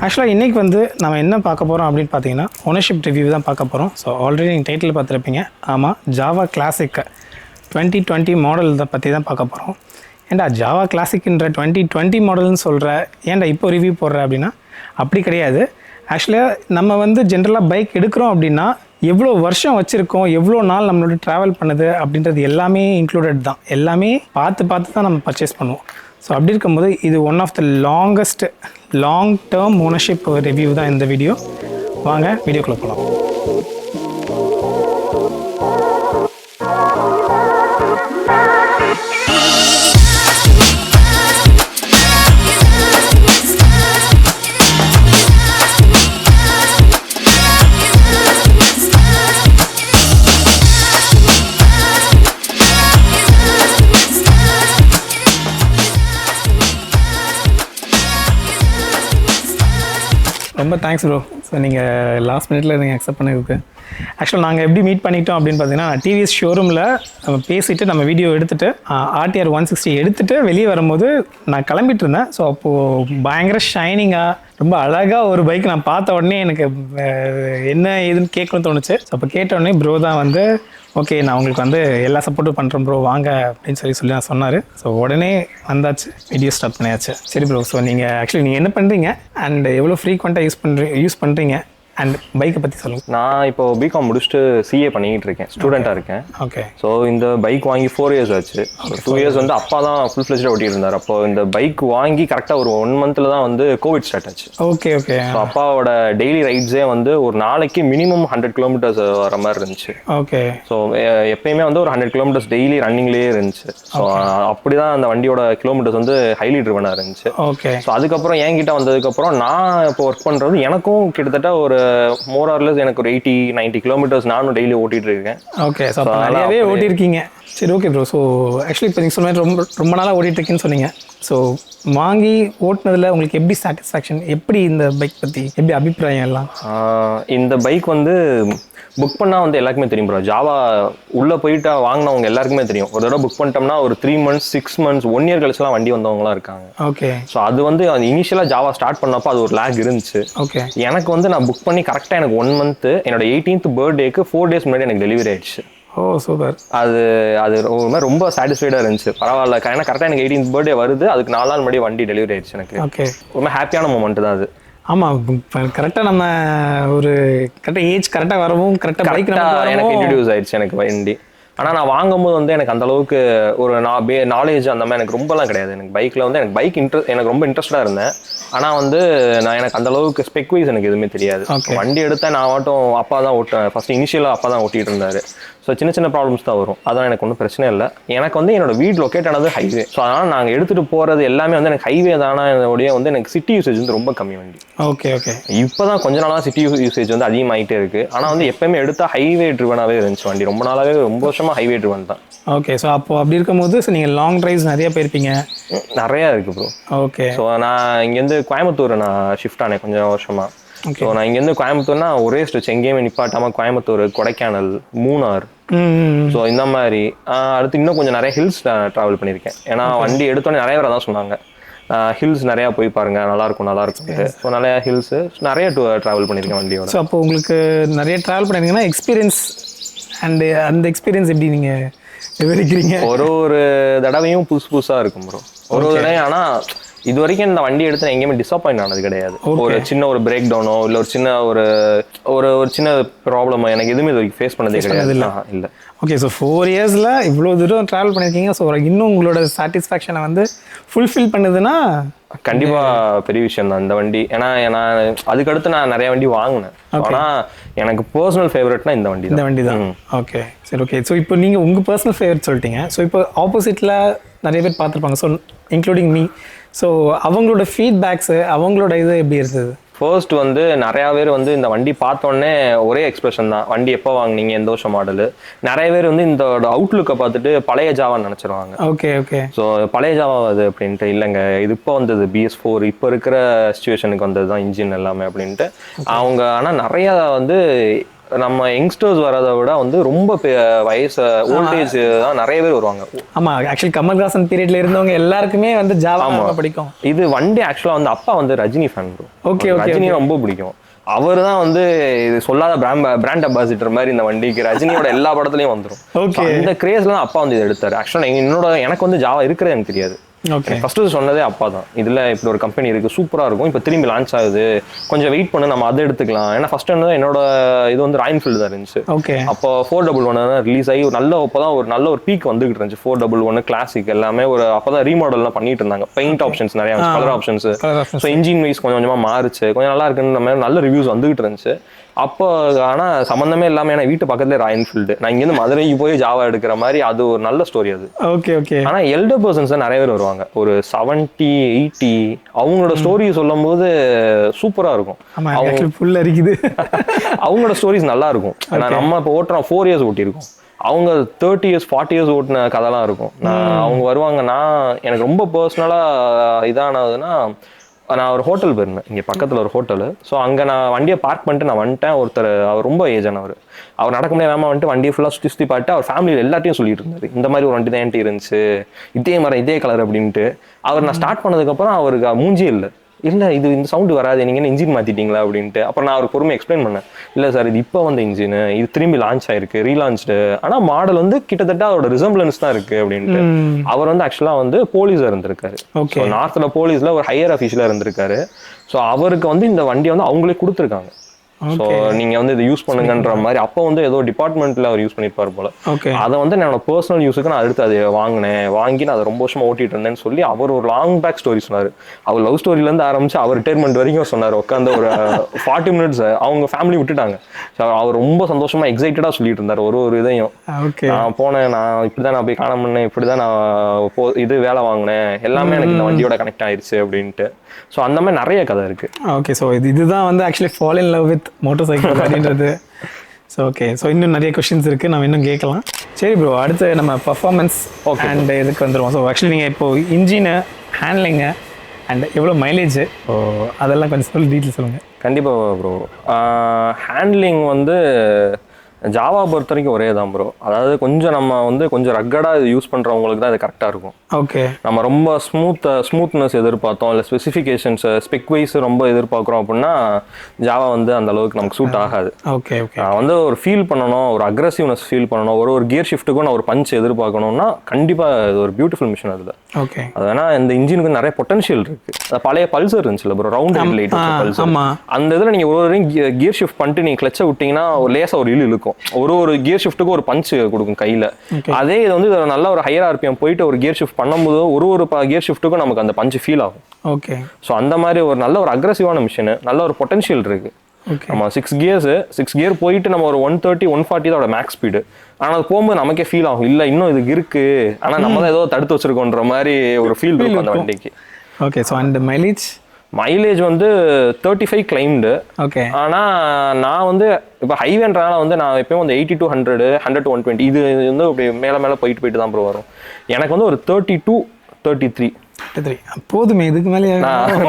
ஆக்சுவலாக இன்றைக்கி வந்து நம்ம என்ன பார்க்க போகிறோம் அப்படின்னு பார்த்தீங்கன்னா ஓனர்ஷிப் ரிவ்யூ தான் பார்க்க போகிறோம். ஸோ ஆல்ரெடி நீங்கள் டைட்டில் பார்த்துருப்பீங்க. ஆமாம், ஜாவா கிளாசிக் 2020 மாடல் இதை பற்றி தான் பார்க்க போகிறோம். ஏன்டா ஜாவா கிளாசிக்ன்ற 2020 மாடல்னு சொல்கிற, ஏன்டா இப்போ ரிவ்யூ போடுற அப்படின்னா அப்படி கிடையாது. ஆக்சுவலாக நம்ம வந்து ஜென்ரலாக பைக் எடுக்கிறோம் அப்படின்னா எவ்வளோ வருஷம் வச்சுருக்கோம், எவ்வளோ நாள் நம்மளோட ட்ராவல் பண்ணுது அப்படின்றது எல்லாமே இன்க்ளூடட் தான். எல்லாமே பார்த்து தான் நம்ம பர்ச்சேஸ் பண்ணுவோம். ஸோ அப்படி இருக்கும்போது இது one of the long term ownership review தான் இந்த வீடியோ. வாங்க வீடியோக்குள்ளே போகலாம். ரொம்ப தேங்க்ஸ் ப்ரோ. ஸோ நீங்கள் லாஸ்ட் மினிட்ல நீங்கள் அக்செப்ட் பண்ணிருக்கு. ஆக்சுவலாக நாங்கள் எப்படி மீட் பண்ணிட்டோம் அப்படின்னு பார்த்தீங்கன்னா, டிவிஎஸ் ஷோரூமில் நம்ம பேசிவிட்டு நம்ம வீடியோ எடுத்துகிட்டு RTR 160 எடுத்துகிட்டு வெளியே வரும்போது நான் கிளம்பிட்டு இருந்தேன். ஸோ அப்போது பயங்கர ஷைனிங்காக ரொம்ப அழகாக ஒரு பைக் நான் பார்த்த உடனே எனக்கு என்ன ஏதுன்னு கேட்கணும்னு தோணுச்சு. ஸோ அப்போ கேட்ட உடனே ப்ரோ தான் வந்து ஓகே நான் உங்களுக்கு வந்து எல்லா சப்போர்ட்டும் பண்ணுறேன் ப்ரோ வாங்க அப்படின்னு சொல்லி நான் சொன்னார். ஸோ உடனே வந்தாச்சு, வீடியோ ஸ்டார்ட் பண்ணியாச்சு. சரி ப்ரோ, ஸோ நீங்கள் ஆக்சுவலி நீங்கள் என்ன பண்ணுறீங்க அண்ட் எவ்வளோ ஃப்ரீக்வெண்ட்டாக யூஸ் பண்ணுறீங்க அண்ட் பைக்கை பற்றி சொல்லுங்கள். நான் இப்போ பிகாம் முடிச்சுட்டு CA பண்ணிக்கிட்டு இருக்கேன், ஸ்டூடெண்ட்டாக இருக்கேன். ஓகே. ஸோ இந்த பைக் வாங்கி 4 years ஆச்சு. 2 years வந்து அப்பா தான் ஃபுல் ஃப்ளெஜ்டாக ஓட்டிட்டு இருந்தார். அப்போ இந்த பைக் வாங்கி கரெக்டாக ஒரு 1 monthல தான் வந்து கோவிட் ஸ்டார்ட் ஆச்சு. ஓகே. ஸோ அப்பாவோட டெய்லி ரைட்ஸே வந்து ஒரு நாளைக்கு மினிமம் 100 kilometers வர மாதிரி இருந்துச்சு. ஓகே. ஸோ எப்பயுமே வந்து ஒரு 100 kilometers டெய்லி ரன்னிங்லேயே இருந்துச்சு. ஸோ அப்படி தான் அந்த வண்டியோட கிலோமீட்டர்ஸ் வந்து ஹைலி ட்ரிவனாக இருந்துச்சு. ஓகே. ஸோ அதுக்கப்புறம் என்கிட்ட வந்ததுக்கப்புறம் நான் இப்போ ஒர்க் பண்ணுறது எனக்கும் கிட்டத்தட்ட ஒரு மோர் ஆர் லெஸ் எனக்கு ஒரு 80-90 kilometers நானும் டெய்லி ஓட்டிட்டு இருக்கேன். ஓகே. ஸோ நிறையவே ஓட்டியிருக்கீங்க. சரி, ஓகே ப்ரோ. ஸோ ஆக்சுவலி இப்போ நீங்கள் சொன்ன மாதிரி ரொம்ப நாளாக ஓட்டிகிட்ருக்கேன்னு சொன்னீங்க. ஸோ வாங்கி ஓட்டினதில் உங்களுக்கு எப்படி சாட்டிஸ்ஃபேக்ஷன், எப்படி இந்த பைக் பற்றி எப்படி அபிப்பிராயம் எல்லாம்? இந்த பைக் வந்து புக் பண்ணால் வந்து எல்லாருக்குமே தெரியும் ப்ரோ. ஜாவா உள்ளே போயிட்டு வாங்கினவங்க எல்லாருக்குமே தெரியும். ஒரு தடவை புக் பண்ணிட்டோம்னா ஒரு 3 months 6 months 1 year கழிச்சுலாம் வண்டி வந்தவங்களாம் இருக்காங்க. ஓகே. ஸோ அது வந்து இனிஷியலாக ஜாவா ஸ்டார்ட் பண்ணப்போ அது ஒரு லேக் இருந்துச்சு. ஓகே. எனக்கு வந்து நான் புக் பண்ணி கரெக்டாக எனக்கு 1 month என்னோட 18th பர்த்டேக்கு 4 days முன்னாடி எனக்கு டெலிவரி ஆயிடுச்சு. ஓ சூப்பர். அது ரொம்ப சாட்டிஸ்ஃபைடாக இருந்துச்சு. பரவாயில்ல, ஏன்னா கரெக்டாக எனக்கு 18th பர்த்டே வருது, அதுக்கு 4 நாள் முன்னாடி வண்டி டெலிவரி ஆயிடுச்சு. எனக்கு ஓகே. ரொம்ப ஹாப்பியான மூமெண்ட் தான் அது. ஆமாம், கரெக்டாக நம்ம ஒரு கரெக்டாக ஏஜ் கரெக்டாக வரவும் கரெக்டாக பைக் எனக்கு இன்ட்ரடியூஸ் ஆயிடுச்சு எனக்கு வண்டி. ஆனால் நான் வாங்கும்போது வந்து எனக்கு அந்த அளவுக்கு ஒரு நாலேஜ் அந்த மாதிரி எனக்கு ரொம்பலாம் கிடையாது. எனக்கு பைக்கில் வந்து எனக்கு ரொம்ப இன்ட்ரெஸ்டாக இருந்தேன். ஆனால் வந்து எனக்கு அந்த அளவுக்கு ஸ்பெக் வைஸ் எனக்கு எதுவுமே தெரியாது. வண்டி எடுத்தேன் நான் மட்டும் அப்பா தான் ஓட்டுவேன். ஃபர்ஸ்ட் இனிஷியலாக அப்பா தான் ஓட்டிகிட்டு இருந்தாரு. ஸோ சின்ன ப்ராப்ளம்ஸ் தான் வரும், அதான் எனக்கு ஒன்றும் பிரச்சனை இல்லை. எனக்கு வந்து என்னோட வீடு லொக்கேட் ஆனது ஹைவே. ஸோ அதனால் நாங்கள் எடுத்துகிட்டு போகிறது எல்லாமே வந்து எனக்கு ஹைவே தானே. என்னுடைய வந்து எனக்கு சிட்டி யூசேஜ் வந்து ரொம்ப கம்மி வண்டி. ஓகே. இப்போ தான் கொஞ்ச நாளாக சிட்டி யூசேஜ் வந்து அதிகமாகிட்டே இருக்குது. ஆனால் வந்து எப்பயுமே எடுத்தால் ஹைவே ட்ரிவனாகவே இருந்துச்சு வண்டி. ரொம்ப நாளாகவே ரொம்ப வருஷமாக ஹைவே ட்ரிவன் தான். ஓகே. ஸோ அப்படி இருக்கும்போது நீங்கள் லாங் ட்ரைவ்ஸ் நிறைய போயிருப்பீங்க. நிறையா இருக்குது ப்ரோ. ஓகே. ஸோ நான் இங்கேருந்து கோயம்புத்தூர் நான் ஷிஃப்ட் ஆனேன் கொஞ்சம் வருஷமாக. ஸோ நான் இங்கேருந்து கோயம்புத்தூர்னா ஒரே ஸ்ட்ரெச் எங்கேயுமே நிப்பாட்டாமல் கோயம்புத்தூர், கொடைக்கானல், மூணார், ஸோ இந்த மாதிரி அடுத்து இன்னும் கொஞ்சம் நிறைய ஹில்ஸ் ட்ராவல் பண்ணியிருக்கேன். ஏன்னா வண்டி எடுத்தோன்னே நிறைய பேர் தான் சொன்னாங்க ஹில்ஸ் நிறையா போய் பாருங்க, நல்லா இருக்கும். ஸோ நிறைய ஹில்ஸ் நிறைய ட்ராவல் பண்ணியிருக்கேன் வண்டியோட. ஸோ அப்போ உங்களுக்கு நிறைய ட்ராவல் பண்ணியிருக்கீங்கன்னா எக்ஸ்பீரியன்ஸ் அண்ட் அந்த எக்ஸ்பீரியன்ஸ் எப்படி நீங்கள் விவரிக்கிறீங்க? ஒரு தடவையும் புதுசாக இருக்கும் ப்ரோ. ஒரு தடவை. ஆனால் இது வரைக்கும் இந்த வண்டி எடுத்து நான் எங்கேயுமே டிசப்பாயிண்ட் ஆனது கிடையாது. ஒரு சின்ன ஒரு பிரேக் டவுனோ இல்லை ஒரு சின்ன ஒரு சின்ன ப்ராப்ளமோ எனக்கு எதுவுமே இது வரைக்கும் ஃபேஸ் பண்ணதே கிடையாது. இல்லை. ஓகே. ஸோ 4 yearsல இவ்வளோ தூரம் ட்ராவல் பண்ணியிருக்கீங்க. ஸோ இன்னும் உங்களோட சாட்டிஸ்ஃபேக்ஷனை வந்து ஃபுல்ஃபில் பண்ணுதுன்னா கண்டிப்பாக பெரிய விஷயம் தான் இந்த வண்டி. ஏன்னா அதுக்கடுத்து நான் நிறைய வண்டி வாங்கினேன். ஆனால் எனக்கு பர்சனல் ஃபேவரட்னா இந்த வண்டி தான். ஓகே. சரி, ஓகே. ஸோ இப்போ நீங்கள் உங்கள் பர்சனல் ஃபேவரட் சொல்லிட்டீங்க. ஸோ இப்போ ஆப்போசிட்டில் நிறைய பேர் பார்த்துருப்பாங்க, ஸோ இன்க்ளூடிங் மீ. ஸோ அவங்களோட ஃபீட்பேக்ஸு, அவங்களோட இது எப்படி இருந்தது? ஃபர்ஸ்ட் வந்து நிறையா பேர் வந்து இந்த வண்டி பார்த்தோன்னே ஒரே எக்ஸ்பிரஷன் தான், வண்டி எப்போ வாங்கினீங்க, எந்த வருஷம் மாடலு. நிறைய பேர் வந்து இந்த அவுட்லுக்கை பார்த்துட்டு பழைய ஜாவான்னு நினச்சிருவாங்க. ஓகே. ஸோ பழைய ஜாவா அது அப்படின்ட்டு இல்லைங்க, இது இப்போ வந்தது BS4, இப்போ இருக்கிற சிச்சுவேஷனுக்கு வந்தது தான் இன்ஜின் எல்லாமே அப்படின்ட்டு அவங்க. ஆனால் நிறையா வந்து நம்ம யங்ஸ்டர்ஸ் வரதை விட வந்து ரொம்ப வயசு ஓல்டேஜ் தான் நிறைய பேர் வருவாங்க. ஆமா, ஆக்சுவலி கமல்ஹாசன் பீரியட்ல இருந்தவங்க எல்லாருக்குமே வந்து ஜாவா பிடிக்கும். இது வண்டி ஆக்சுவலா வந்து அப்பா வந்து Rajini fan bro. Okay, Rajini ரொம்ப பிடிக்கும். அவர் தான் வந்து இது சொல்லாத பிராண்ட் அம்பாசிடர் மாதிரி இந்த வண்டிக்கு. ரஜினியோட எல்லா படத்துலயும் வந்துடும். இந்த கிரேஸ்ல தான் அப்பா வந்து இதை எடுத்தாரு. ஆக்சுவலா எனக்கு வந்து ஜாவா இருக்கிறது எனக்கு தெரியாது. ஃபர்ஸ்ட் சொன்னதே அப்பா தான், இதுல இப்படி ஒரு கம்பெனி இருக்கு, சூப்பரா இருக்கும், இப்போ திரும்பி லான்ச் ஆகுது, கொஞ்சம் வெயிட் பண்ணு, நம்ம அதை எடுத்துக்கலாம். ஏன்னா ஃபர்ஸ்ட் என்னோட இது வந்து ராயல் என்ஃபீல்டு தான் இருந்துச்சு. அப்போ 411 ரிலீஸ் ஆகி அப்போதான் ஒரு நல்ல ஒரு பீக் வந்துகிட்டு இருந்துச்சு. 411 கிளாசிக் எல்லாமே ஒரு அப்பதான் ரீமாடல்லாம் பண்ணிட்டு இருந்தாங்க. பெயிண்ட் ஆப்ஷன்ஸ் நிறைய, colour options, so engine wise கொஞ்சம் கொஞ்சமா மாறுச்சு, கொஞ்சம் நல்லா இருக்குன்னு மாதிரி நல்ல ரிவ்யூஸ் வந்துகிட்டு இருந்துச்சு. அப்போ ஆனால் சம்மந்தமே இல்லாமல் ஏன்னா வீட்டு பக்கத்துல ராயல் என்ஃபீல்டு, நான் இங்கேருந்து மதுரைக்கு போய் ஜாவா எடுக்கிற மாதிரி அது ஒரு நல்ல ஸ்டோரி அது. ஆனால் எல்டர் பர்சன்ஸ் தான் நிறைய பேர் வருவாங்க, ஒரு 70, 80 அவங்களோட ஸ்டோரி சொல்லும் போது சூப்பராக இருக்கும். அவங்களோட ஸ்டோரிஸ் நல்லா இருக்கும். நம்ம இப்போ ஓட்டுறோம் 4 இயர்ஸ் ஓட்டியிருக்கோம், அவங்க 30 இயர்ஸ் 40 இயர்ஸ் ஓட்டின கதைலாம் இருக்கும். அவங்க வருவாங்க. எனக்கு ரொம்ப பர்சனலாக இதானதுன்னா, நான் ஒரு ஹோட்டல் போயிருந்தேன் இங்கே பக்கத்தில் ஒரு ஹோட்டலு. ஸோ அங்கே நான் வண்டியை பார்க் பண்ணிட்டு நான் வந்துட்டேன். அவர் ரொம்ப ஏஜானவர், அவர் நடக்க முடியாமல் வந்துட்டு வண்டியை ஃபுல்லாக சுற்றி பார்த்து அவர் ஃபேமிலியில் எல்லாத்தையும் சொல்லிட்டு இருந்தார், இந்த மாதிரி ஒரு வண்டி தான் என்கிட்ட இருந்துச்சு, இதே மாதிரி இதே கலர் அப்படின்ட்டு. அவர் நான் ஸ்டார்ட் பண்ணதுக்கப்புறம் அவருக்கு மூஞ்சியே இல்லை இது இந்த சவுண்டு வராது, நீங்கள் என்ன இன்ஜின் மாற்றிட்டீங்களா அப்படின்ட்டு. அப்புறம் நான் அவருக்கு பொறுமை எக்ஸ்பிளைன் பண்ணேன், இல்லை சார் இது இப்போ வந்து இன்ஜின், இது திரும்பி லான்ச் ஆயிருக்கு, ரீலான்ச்சு, ஆனால் மாடல் வந்து கிட்டத்தட்ட அவரோட ரிசம்பிளன்ஸ் தான் இருக்குது அப்படின்ட்டு. அவர் வந்து ஆக்சுவலாக வந்து போலீஸாக இருந்திருக்காரு. ஸோ நார்த்தில் போலீஸில் ஒரு ஹையர் அஃபீஷியலாக இருந்திருக்காரு. ஸோ அவருக்கு வந்து இந்த வண்டியை வந்து அவங்களே கொடுத்துருக்காங்க. ஸோ நீங்க வந்து இதை யூஸ் பண்ணுங்கன்ற மாதிரி அப்போ வந்து ஏதோ டிபார்ட்மெண்ட்ல அவர் யூஸ் பண்ணிருப்பாரு போல. அதை வந்து என்னோட பர்சனல் யூஸுக்கு நான் அடுத்து அதை வாங்கி நான் அதை ரொம்ப வருஷமா ஓட்டிட்டு இருந்தேன்னு சொல்லி அவர் ஒரு லாங் பேக் ஸ்டோரி சொன்னாரு. அவர் லவ் ஸ்டோரியில இருந்து ஆரம்பிச்சு அவர் ரிட்டையர்மெண்ட் வரைக்கும் சொன்னார். உட்காந்து ஒரு 40 மினிட்ஸ் அவங்க ஃபேமிலி விட்டுட்டாங்க. அவர் ரொம்ப சந்தோஷமா எக்ஸைட்டடா சொல்லிட்டு இருந்தார் ஒரு இதையும். நான் போனேன், நான் இப்படிதான் நான் போய் காண பண்ணேன், இப்படிதான் நான் இது வேலை வாங்கினேன், எல்லாமே எனக்கு இந்த வண்டியோட கனெக்ட் ஆயிடுச்சு அப்படின்ட்டு. ஸோ அந்த மாதிரி நிறைய கதை இருக்கு. ஓகே, ஸோ இதுதான் வந்து actually fall in love with motor cycle அப்படின்றது. ஸோ ஓகே, ஸோ இன்னும் நிறைய கொஸ்டின்ஸ் இருக்குது, நம்ம இன்னும் கேட்கலாம். சரி ப்ரோ, அடுத்து நம்ம பர்ஃபார்மன்ஸ் அண்ட் இதுக்கு வந்துடுவோம். ஸோ ஆக்சுவலி நீங்கள் இப்போது இன்ஜினு, ஹேண்ட்லிங்கு அண்ட் எவ்வளோ மைலேஜ், ஸோ அதெல்லாம் கொஞ்சம் டீட்டெயில் சொல்லுங்கள். கண்டிப்பாக ப்ரோ. ஹேண்ட்லிங் வந்து ஜாவா பொறுத்த வரைக்கும் ஒரே தான் ப்ரோ. அதாவது கொஞ்சம் நம்ம வந்து கொஞ்சம் ரக்கடாக இது யூஸ் பண்ணுறவங்களுக்கு தான் இது கரெக்டாக இருக்கும். ஓகே, நம்ம ரொம்ப ஸ்மூத்னஸ் எதிர்பார்த்தோம், இல்லை ஸ்பெசிஃபிகேஷன்ஸ் ஸ்பெக் வைஸ் ரொம்ப எதிர்பார்க்குறோம் அப்படின்னா ஜாவா வந்து அந்த அளவுக்கு நமக்கு சூட் ஆகாது. ஓகே ஓகே, நான் வந்து ஒரு ஃபீல் பண்ணணும், ஒரு அக்ரெசிவ்னஸ் ஃபீல் பண்ணணும், ஒரு கியர் ஷிஃப்ட்டுக்கும் நான் ஒரு பஞ்ச் எதிர்பார்க்கணும்னா கண்டிப்பாக இது ஒரு பியூட்டிஃபுல் மிஷின் அதில். ஓகே, அது வேணா இந்த இன்ஜினுக்கு நிறைய பொட்டன்ஷியல் இருக்கு. பழைய பல்சர் இருந்துச்சுல்ல ப்ரோ, ரவுண்ட் ஹெட்லைட் பல்சர், அந்த இதில் நீங்கள் ஒரு கியர் ஷிஃப்ட் பண்ணிட்டு நீங்கள் கிளச்சை விட்டீங்கன்னா ஒரு லேசாக ஒரு இழு இருக்கும். ஒரு கியர் ஷிஃப்ட்டுக்கு ஒரு பஞ்ச் கொடுக்கும் கையில். அதே இது வந்து நல்ல ஒரு ஹையர் ஆர்பிஎம் போயிட்டு ஒரு கியர் ஷிஃப்ட் பண்ணும்போது ஒரு கியர் ஷிஃப்ட்டுக்கும் நமக்கு அந்த பஞ்ச் ஃபீல் ஆகும். ஓகே, ஸோ அந்த மாதிரி ஒரு நல்ல ஒரு அக்ரெசிவான மிஷின், நல்ல ஒரு பொட்டன்ஷியல் இருக்கு. நம்ம 6 கியர் போயிட்டு நம்ம ஒரு 130 140 தான் மேக்ஸ் ஸ்பீடு. ஆனால் அது போகும்போது நமக்கே ஃபீல் ஆகும், இல்லை இன்னும் இதுக்கு இருக்கு, ஆனால் நம்ம தான் ஏதோ தடுத்து வச்சிருக்கோன்ற மாதிரி ஒரு ஃபீல் இருக்கும் அந்த வண்டிக்கு. ஓகே, ஸோ அந்த மைலேஜ் வந்து 35 கிளைம்டு. ஓகே, ஆனால் நான் வந்து இப்போ ஹைவேன்றனால வந்து நான் எப்பயும் வந்து 80 to 100 100 to 120 இது வந்து அப்படி மேலே போயிட்டு தான் ப்ரோ வரும். எனக்கு வந்து ஒரு 32 33 போதுமே, இதுக்கு மேலே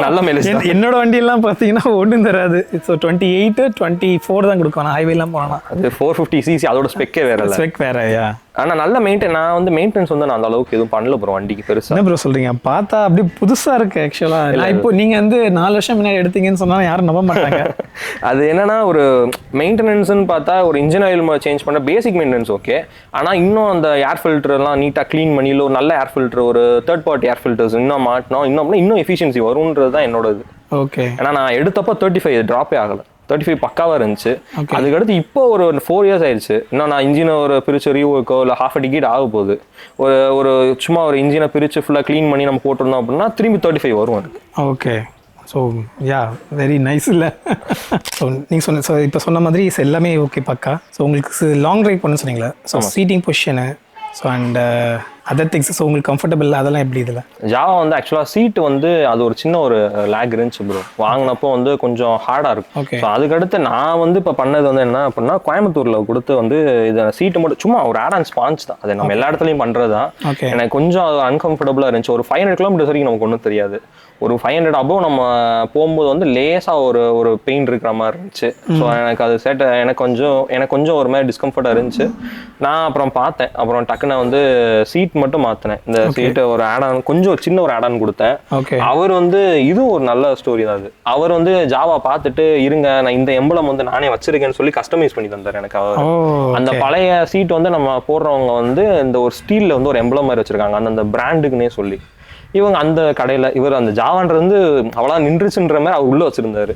நல்ல மைலேஜ். என்னோட வண்டியெல்லாம் பார்த்தீங்கன்னா ஒன்றும் தராது. ஸோ 28 24 தான் கொடுக்கும். நான் ஹைவேலாம் போனா அது 450cc, அதோட ஸ்பெக்கே வேற இல்லை. ஸ்பெக் வேறயா? ஆனால் நல்ல நான் வந்து மெயின்டெனன்ஸ் வந்து நான் அந்த அளவுக்கு எதுவும் பண்ணல ப்ரோ வண்டிக்கு பெருசாக. என்ன ப்ரோ சொல்கிறீங்க? பார்த்தா அப்படியே புதுசாக இருக்கு ஆக்சுவலாக. நான் இப்போ நீங்கள் வந்து 4 வருஷம் முன்னாடி எடுத்தீங்கன்னு சொன்னால் யாரும் நம்ப மாட்டாங்க. அது என்னன்னா ஒரு மெயின்டெனன்ஸ்ன்னு பார்த்தா ஒரு இன்ஜின் ஆயில் சேஞ்ச் பண்ண பேசிக் மெயின்டெனன்ஸ் ஓகே. ஆனால் இன்னும் அந்த ஏர் ஃபில்டர்லாம் நீட்டாக க்ளீன் பண்ணி ஒரு நல்ல ஏர் ஃபில்டர், ஒரு தேர்ட் பார்ட்டி ஏர் ஃபில்டர்ஸ் இன்னும் மாட்டினோம், இன்னும் எஃபிஷியன்சி வரும்ன்றது தான் என்னோட இது. ஓகே, ஏன்னா நான் எடுத்தப்போ 35 ட்ராப்பே ஆகலை, 35 பக்காவாக இருந்துச்சு. அதுக்கடுத்து இப்போ ஒரு 4 இயர்ஸ் ஆயிடுச்சு. இன்னும் நான் இன்ஜினை ஒரு பிரிச்சு ரீவோக்கோ இல்லை half a decade ஆக போகுது. ஒரு சும்மா ஒரு இன்ஜினை பிரிச்சு ஃபுல்லாக க்ளீன் பண்ணி நம்ம போட்டிருந்தோம் அப்படின்னா திரும்பி 35 வரும் அதுக்கு. ஓகே, ஸோ வெரி நைஸ் இல்லை? ஸோ நீங்கள் ஸோ இப்போ சொன்ன மாதிரி எல்லாமே ஓகே பக்கா. ஸோ உங்களுக்கு லாங் ட்ரைவ் பண்ணு சொன்னீங்களா? So seating position, so and other things, so உங்களுக்கு கம்ஃபர்டபுள் அதெல்லாம் எப்படி இதில்? ஜாவா வந்து ஆக்சுவலாக சீட்டு வந்து அது ஒரு சின்ன ஒரு லேக் இருந்துச்சு ப்ரோ. வாங்கினப்போ வந்து கொஞ்சம் ஹார்டாக இருக்கும். ஓகே, ஸோ அதுக்கடுத்து நான் வந்து இப்போ பண்ணது வந்து என்ன அப்படின்னா, கோயம்புத்தூரில் கொடுத்து வந்து இதை சீட்டு மட்டும் சும்மா ஒரு ஆட் ஆன் ஸ்பான்ச் தான், அது நம்ம எல்லா இடத்துலையும் பண்ணுறது தான். எனக்கு கொஞ்சம் அன்கம்ஃபர்டபுளாக இருந்துச்சு. ஒரு 500 கிலோமீட்டர்ஸ் வரைக்கும் நமக்கு ஒன்றும் தெரியாது. ஒரு 500 above நம்ம போகும்போது வந்து லேசாக ஒரு பெயின் இருக்கிற மாதிரி இருந்துச்சு. ஸோ எனக்கு அது எனக்கு கொஞ்சம் ஒரு மாதிரி டிஸ்கம்ஃபர்ட்டாக இருந்துச்சு. நான் அப்புறம் பார்த்தேன். அப்புறம் டக்குன்னு வந்து சீட் மட்டும் மாற்றினேன். இந்த சீட்டை ஒரு ஆடான் கொஞ்சம் சின்ன ஒரு ஆடான் கொடுத்தேன். அவர் வந்து இது ஒரு நல்ல ஸ்டோரி தான். அது அவர் வந்து ஜாவா பார்த்துட்டு இருங்க நான் இந்த எம்பளம் வந்து நானே வச்சிருக்கேன்னு சொல்லி கஸ்டமைஸ் பண்ணி தந்தார் எனக்கு. அவர் அந்த பழைய சீட் வந்து நம்ம போடுறவங்க வந்து இந்த ஒரு ஸ்டீல்ல வந்து ஒரு எம்பளம் மாதிரி வச்சிருக்காங்க அந்த பிராண்டுக்குன்னே சொல்லி. இவங்க அந்த கடையில இவர் அந்த ஜாவான்றது வந்து அவ்வளோ நின்றுச்சுன்ற மாதிரி அவர் உள்ள வச்சிருந்தாரு.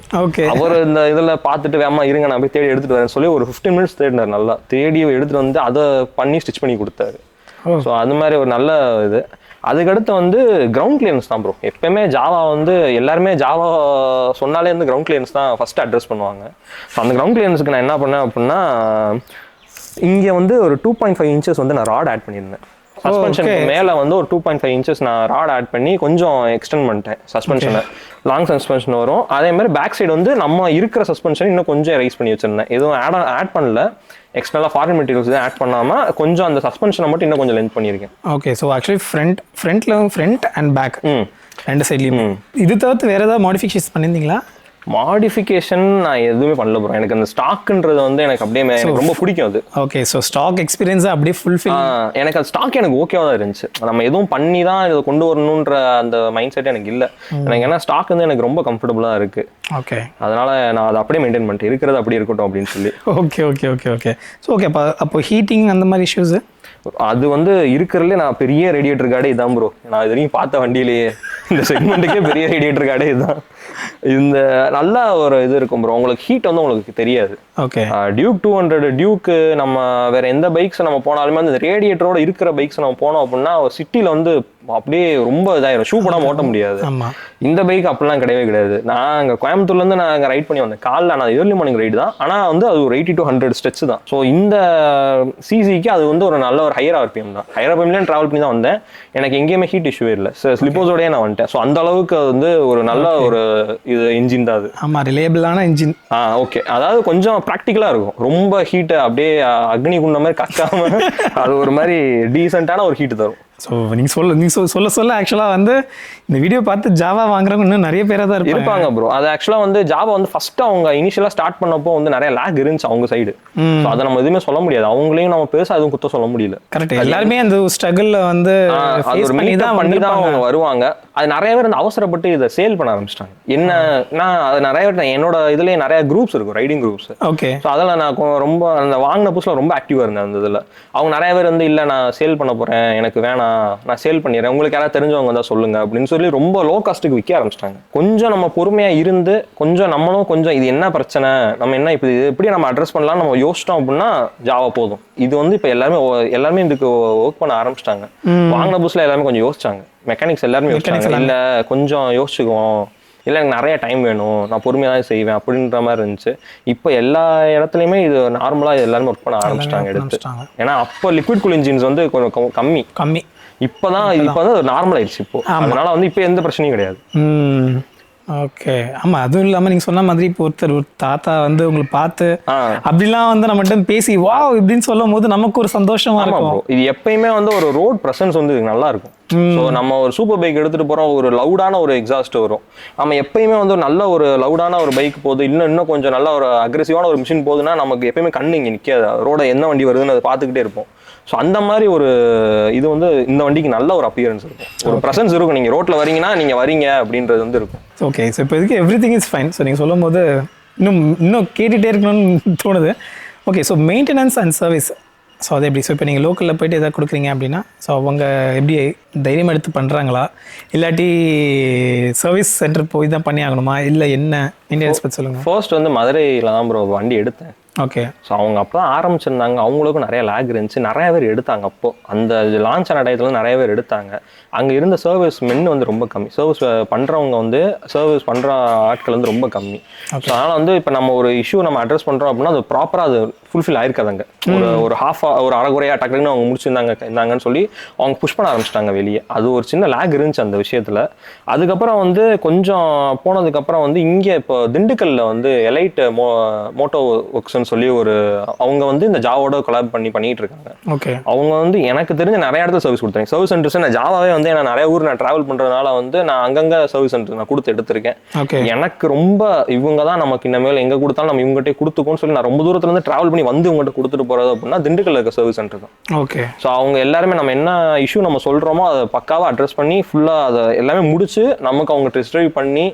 அவர் இந்த இதுல பார்த்துட்டு வேமா இருங்க நான் போய் தேடி எடுத்துட்டு வரேன்னு சொல்லி ஒரு 15 minutes தேடினார். நல்லா தேடி எடுத்துட்டு வந்து அதை பண்ணி ஸ்டிச் பண்ணி கொடுத்தாரு. ஸோ அது மாதிரி ஒரு நல்ல இது. அதுக்கடுத்து வந்து கிரவுண்ட் கிளியரன்ஸ் தான் ப்ரோ. எப்பயுமே ஜாவா வந்து எல்லாருமே ஜாவா சொன்னாலே வந்து கிரவுண்ட் கிளியரன்ஸ் தான் ஃபர்ஸ்ட் அட்ரஸ் பண்ணுவாங்க. ஸோ அந்த கிரவுண்ட் கிளியரன்ஸுக்கு நான் என்ன பண்ணேன் அப்படின்னா, இங்கே வந்து ஒரு 2.5 inches வந்து நான் ராட் ஆட் பண்ணியிருந்தேன். சஸ்பென்ஷனுக்கு மேலே வந்து ஒரு 2.5 inches நான் ராட் ஆட் பண்ணி கொஞ்சம் எக்ஸ்டெண்ட் பண்ணிட்டேன் சஸ்பென்ஷனை. லாங் சஸ்பென்ஷன் வரும். அதே மாதிரி பேக் சைடு வந்து நம்ம இருக்கிற சஸ்பென்ஷன் இன்னும் கொஞ்சம் ரைஸ் பண்ணி வச்சிருந்தேன். எதுவும் ஆட் பண்ணல. எக்ஸ்டர்னலாக ஃபாரின் மெட்டீரியல்ஸ் தான் ஆட் பண்ணாமல் கொஞ்சம் அந்த சஸ்பென்ஷனை மட்டும் இன்னும் கொஞ்சம் லென்த் பண்ணியிருக்கேன். Okay. So actually front and back ரெண்டு சைட்லையும் இது தவிர்த்து வேறு ஏதாவது மாடிஃபிகேஷன்ஸ் பண்ணியிருந்தீங்களா? மாடிஃபிகேஷன் நான் எதுவுமே பண்ணல ப்ரோ. எனக்கு அந்த ஸ்டாக்ன்றது வந்து எனக்கு அப்படியே எனக்கு ரொம்ப பிடிக்கும் அது. ஓகே. ஸோ ஸ்டாக் எக்ஸ்பீரியன்ஸாக அப்படியே ஃபுல்ஃபில் எனக்கு அந்த ஸ்டாக் எனக்கு ஓகேவா தான் இருந்துச்சு. நம்ம எதுவும் பண்ணி தான் இதை கொண்டு வரணுன்ற அந்த மைண்ட் செட் எனக்கு இல்லை. எனக்கு ஏன்னா ஸ்டாக் வந்து எனக்கு ரொம்ப கம்ஃபர்டபுளாக இருக்கு. ஓகே. அதனால நான் அதை அப்படியே மெயின்டைன் பண்ணிட்டு இருக்கிறது அப்படி இருக்கட்டும் அப்படின்னு சொல்லி. Okay okay okay okay. So okay. அப்போ ஹீட்டிங் அந்த மாதிரி இஷ்யூஸு அது வந்து இருக்கிறதுலே நான் பெரிய ரேடியேட்டர் கார்டே இதான் ப்ரோ. நான் இது வரைக்கும் பார்த்த வண்டியிலேயே இந்த செக்மெண்ட்டுக்கே பெரிய ரேடியேட்டர் கார்டே இதுதான். இந்த நல்ல ஒரு இது இருக்கும் ப்ரோ. உங்களுக்கு ஹீட் வந்து உங்களுக்கு தெரியாது. ஓகே. டியூக் 200 டியூக்கு நம்ம வேற எந்த பைக்ஸ் நம்ம போனாலுமே அந்த ரேடியேட்டரோட இருக்கிற பைக்ஸ் நம்ம போனோம் அப்படின்னா சிட்டியில் வந்து அப்படியே ரொம்ப இதாயிரும். ஷூ போடாம ஓட்ட முடியாது. இந்த பைக் அப்படிலாம் கிடையவே கிடையாது. நான் அங்கே கோயம்புத்தூர்லேருந்து நான் அங்கே ரைட் பண்ணி வந்தேன். காலைல நான் ஏர்லி மார்னிங் ரைடு தான். ஆனால் வந்து அது ஒரு 80 to 100 ஸ்ட்ரெச் தான். ஸோ இந்த சிசிக்கு அது வந்து ஒரு நல்ல ஒரு ஹையர் ஆர்பிஎம் தான். ஹையர் ஆர்பிஎம்லேயும் ட்ராவல் பண்ணி தான் வந்தேன். எனக்கு எங்கேயுமே ஹீட் இஷ்யூவே இல்லை. ஸ்லிப்போஸோடய நான் வந்துட்டேன். ஸோ அந்த அளவுக்கு வந்து ஒரு நல்ல ஒரு இது இன்ஜின் தான் அது. ஆமாம், ரிலேபிளான இன்ஜின். ஓகே. அதாவது கொஞ்சம் ப்ராக்டிக்கலாக இருக்கும். ரொம்ப ஹீட்டை அப்படியே அக்னி குண்ட மாதிரி கக்காம அது ஒரு மாதிரி டீசெண்டான ஒரு ஹீட்டு தரும். ஸோ நீங்கள் சொல்ல ஆக்சுவலாக வந்து இந்த வீடியோ பார்த்து ஜாவா வாங்குறவங்க இன்னும் நிறைய பேராக தான் இருப்பாங்க ப்ரோ. அது ஆக்சுவலாக வந்து ஜாவா வந்து ஃபர்ஸ்ட் அவங்க இனிஷியலாக ஸ்டார்ட் பண்ணப்போ வந்து நிறைய லேக் இருந்துச்சு அவங்க சைடு. ஸோ அதை நம்ம எதுவுமே சொல்ல முடியாது. அவங்களையும் நம்ம பெருசாக எதுவும் குத்த சொல்ல முடியல. கரெக்ட். எல்லாருமே அந்த ஸ்ட்ரகிளில் வந்து பண்ணி தான் அவங்க வருவாங்க. அது நிறைய பேர் அந்த அவசரப்பட்டு இதை சேல் பண்ண ஆரம்பிச்சிட்டாங்க. என்னன்னா அது நிறைய பேர் என்னோட இதுலேயே நிறைய குரூப்ஸ் இருக்கும், ரைடிங் குரூப்ஸ். ஓகே. ஸோ அதில் நான் ரொம்ப அந்த வாங்கின புதுசில் ரொம்ப ஆக்டிவாக இருந்தேன் அந்த இதில். அவங்க நிறைய பேர் வந்து இல்லை நான் சேல் பண்ண போகிறேன், எனக்கு வேணாம், நான் சேல் பண்ணிடுறேன், உங்களுக்கு யாராவது தெரிஞ்சவங்க வந்தால் சொல்லுங்க அப்படின்னு சொல்லி ரொம்ப லோ காஸ்ட்டுக்கு விற்க ஆரம்பிச்சிட்டாங்க. கொஞ்சம் நம்ம பொறுமையாக இருந்து கொஞ்சம் நம்மளும் கொஞ்சம் இது என்ன பிரச்சனை, நம்ம என்ன இப்போ இது எப்படி நம்ம அட்ரஸ் பண்ணலாம் நம்ம யோசிச்சிட்டோம் அப்படின்னா ஜாவா போதும். இது வந்து இப்போ எல்லாருமே இதுக்கு ஒர்க் பண்ண ஆரம்பிச்சிட்டாங்க. வாங்கின புதுசில் எல்லாருமே கொஞ்சம் யோசிச்சாங்க. மெக்கானிக்ஸ் எல்லாருமே யோசிச்சாங்க. இல்லை கொஞ்சம் யோசிச்சுக்குவோம், இல்லை எனக்கு நிறைய டைம் வேணும், நான் பொறுமையாக தான் செய்வேன் அப்படின்ற மாதிரி இருந்துச்சு. இப்போ எல்லா இடத்துலையுமே இது நார்மலாக எல்லாருமே ஒர்க் பண்ண ஆரம்பிச்சிட்டாங்க எடுத்து. ஏன்னா அப்போ லிக்விட் கூல் இன்ஜின்ஸ் வந்து கொஞ்சம் கம்மி. இப்போதான் நார்மல் ஆயிடுச்சு இப்போ. அதனால வந்து இப்போ எந்த பிரச்சனையும் கிடையாது. ஓகே. ஆமாம், அதுவும் இல்லாமல் நீங்கள் சொன்ன மாதிரி இப்போ ஒரு தாத்தா வந்து உங்களை பார்த்து அப்படிலாம் வந்து நம்மகிட்ட பேசி வா இப்படின்னு சொல்லும் போது நமக்கு ஒரு சந்தோஷமா இருக்கும். இது எப்பயுமே வந்து ஒரு ரோட் ப்ரெசன்ஸ் வந்து நல்லா இருக்கும். ஸோ நம்ம ஒரு சூப்பர் பைக் எடுத்துட்டு போறோம், ஒரு லவுடான ஒரு எக்ஸாஸ்ட் வரும். நம்ம எப்பயுமே வந்து நல்ல ஒரு லவுடான ஒரு பைக் போகுது, இன்னும் கொஞ்சம் நல்ல ஒரு அக்ரெசிவான ஒரு மிஷின் போகுதுன்னா நமக்கு எப்பயுமே கண்ணு இங்கே நிற்காது. ரோட என்ன வண்டி வருதுன்னு அதை பார்த்துக்கிட்டே இருப்போம். ஸோ அந்த மாதிரி ஒரு இது வந்து இந்த வண்டிக்கு நல்ல ஒரு அப்பியரன்ஸ் இருக்கும், ஒரு ப்ரெசன்ஸ் இருக்கும். நீங்கள் ரோட்டில் வரீங்கன்னா நீங்கள் வரீங்க அப்படின்றது வந்து இருக்கும். ஓகே. ஸோ இப்போ இதுக்கு every thing is fine. So நீங்கள் சொல்லும் போது இன்னும் கேட்டுகிட்டே இருக்கணும்னு தோணுது. Okay. So maintenance and service, so அது எப்படி? ஸோ இப்போ நீங்கள் லோக்கலில் போய்ட்டு எதாவது கொடுக்குறீங்க அப்படின்னா ஸோ அவங்க எப்படி தைரியம் எடுத்து பண்ணுறாங்களா, இல்லாட்டி சர்வீஸ் சென்டர் போய் தான் பண்ணி ஆகணுமா, இல்லை என்ன மெயின்டெனன்ஸ் பற்றி சொல்லுங்கள். ஃபர்ஸ்ட் வந்து மதுரையில் தான் ப்ரோ வண்டி எடுத்தேன். ஓகே. ஸோ அவங்க அப்போ தான் ஆரம்பிச்சிருந்தாங்க. அவங்களுக்கும் நிறைய லேக் இருந்துச்சு, நிறைய பேர் எடுத்தாங்க. அப்போது அந்த லான்ச் ஆன டயத்தில் நிறைய பேர் எடுத்தாங்க. அங்கே இருந்த சர்வீஸ் மென்னு வந்து ரொம்ப கம்மி. சர்வீஸ் பண்ணுறவங்க வந்து சர்வீஸ் பண்ணுற ஆட்கள் வந்து ரொம்ப கம்மி. ஸோ அதனால் வந்து இப்போ நம்ம ஒரு இஷ்யூ நம்ம அட்ரஸ் பண்ணுறோம் அப்படின்னா அது ப்ராப்பராக அது ஃபுல்ஃபில் ஆயிருக்காதாங்க. ஒரு அரைகுறையாக டக்குன்னு அவங்க முடிச்சிருந்தாங்கன்னு சொல்லி அவங்க புஷ் பண்ண ஆரம்பிச்சிட்டாங்க வெளியே. வெளியே. அது ஒரு சின்ன லேக் இருந்துச்சு அந்த விஷயத்தில். அதுக்கப்புறம் வந்து கொஞ்சம் போனதுக்கப்புறம் வந்து இங்கே இப்போ திண்டுக்கல்ல வந்து எலைட் மோட்டோ ஒர்க்ஸ்ன்னு சொல்லி அவங்க வந்து இந்த ஜாவோட கொலாப் பண்ணிட்டு இருக்காங்க. ஓகே. அவங்க வந்து எனக்கு தெரிஞ்ச நிறைய இடத்துல சர்வீஸ் கொடுத்தாங்க. சர்வீஸ் சென்டர்ஸ் நான் ஜாவாவே வந்து நான் நிறைய ஊர் நான் டிராவல் பண்றதுனால வந்து நான் அங்கங்க சர்வீஸ் சென்டர் நான் கொடுத்து எடுத்திருக்கேன். எனக்கு ரொம்ப இவங்க தான் நமக்கு இனிமேல் எங்க கொடுத்தாலும் நம்ம இவங்ககிட்ட கொடுத்துக்கோன்னு சொல்லி நான் ரொம்ப தூரத்துல இருந்து டிராவல் பண்ணி வந்து இவங்ககிட்ட கொடுத்துட்டு போறது அப்படின்னா திண்டுக்கல்ல இருக்க சர்வீஸ் சென்டர் தான். ஓகே. ஸோ அவங்க எல்லாருமே நம்ம என்ன இஷ்யூ நம்ம சொல்றோமோ அதை பக்காவா அட்ரஸ் பண்ணி ஃபுல்லா அதை எல்லாமே முடிச்சு நமக்கு அவங்க டெஸ்ட் ட்ரைவ் பண்ணி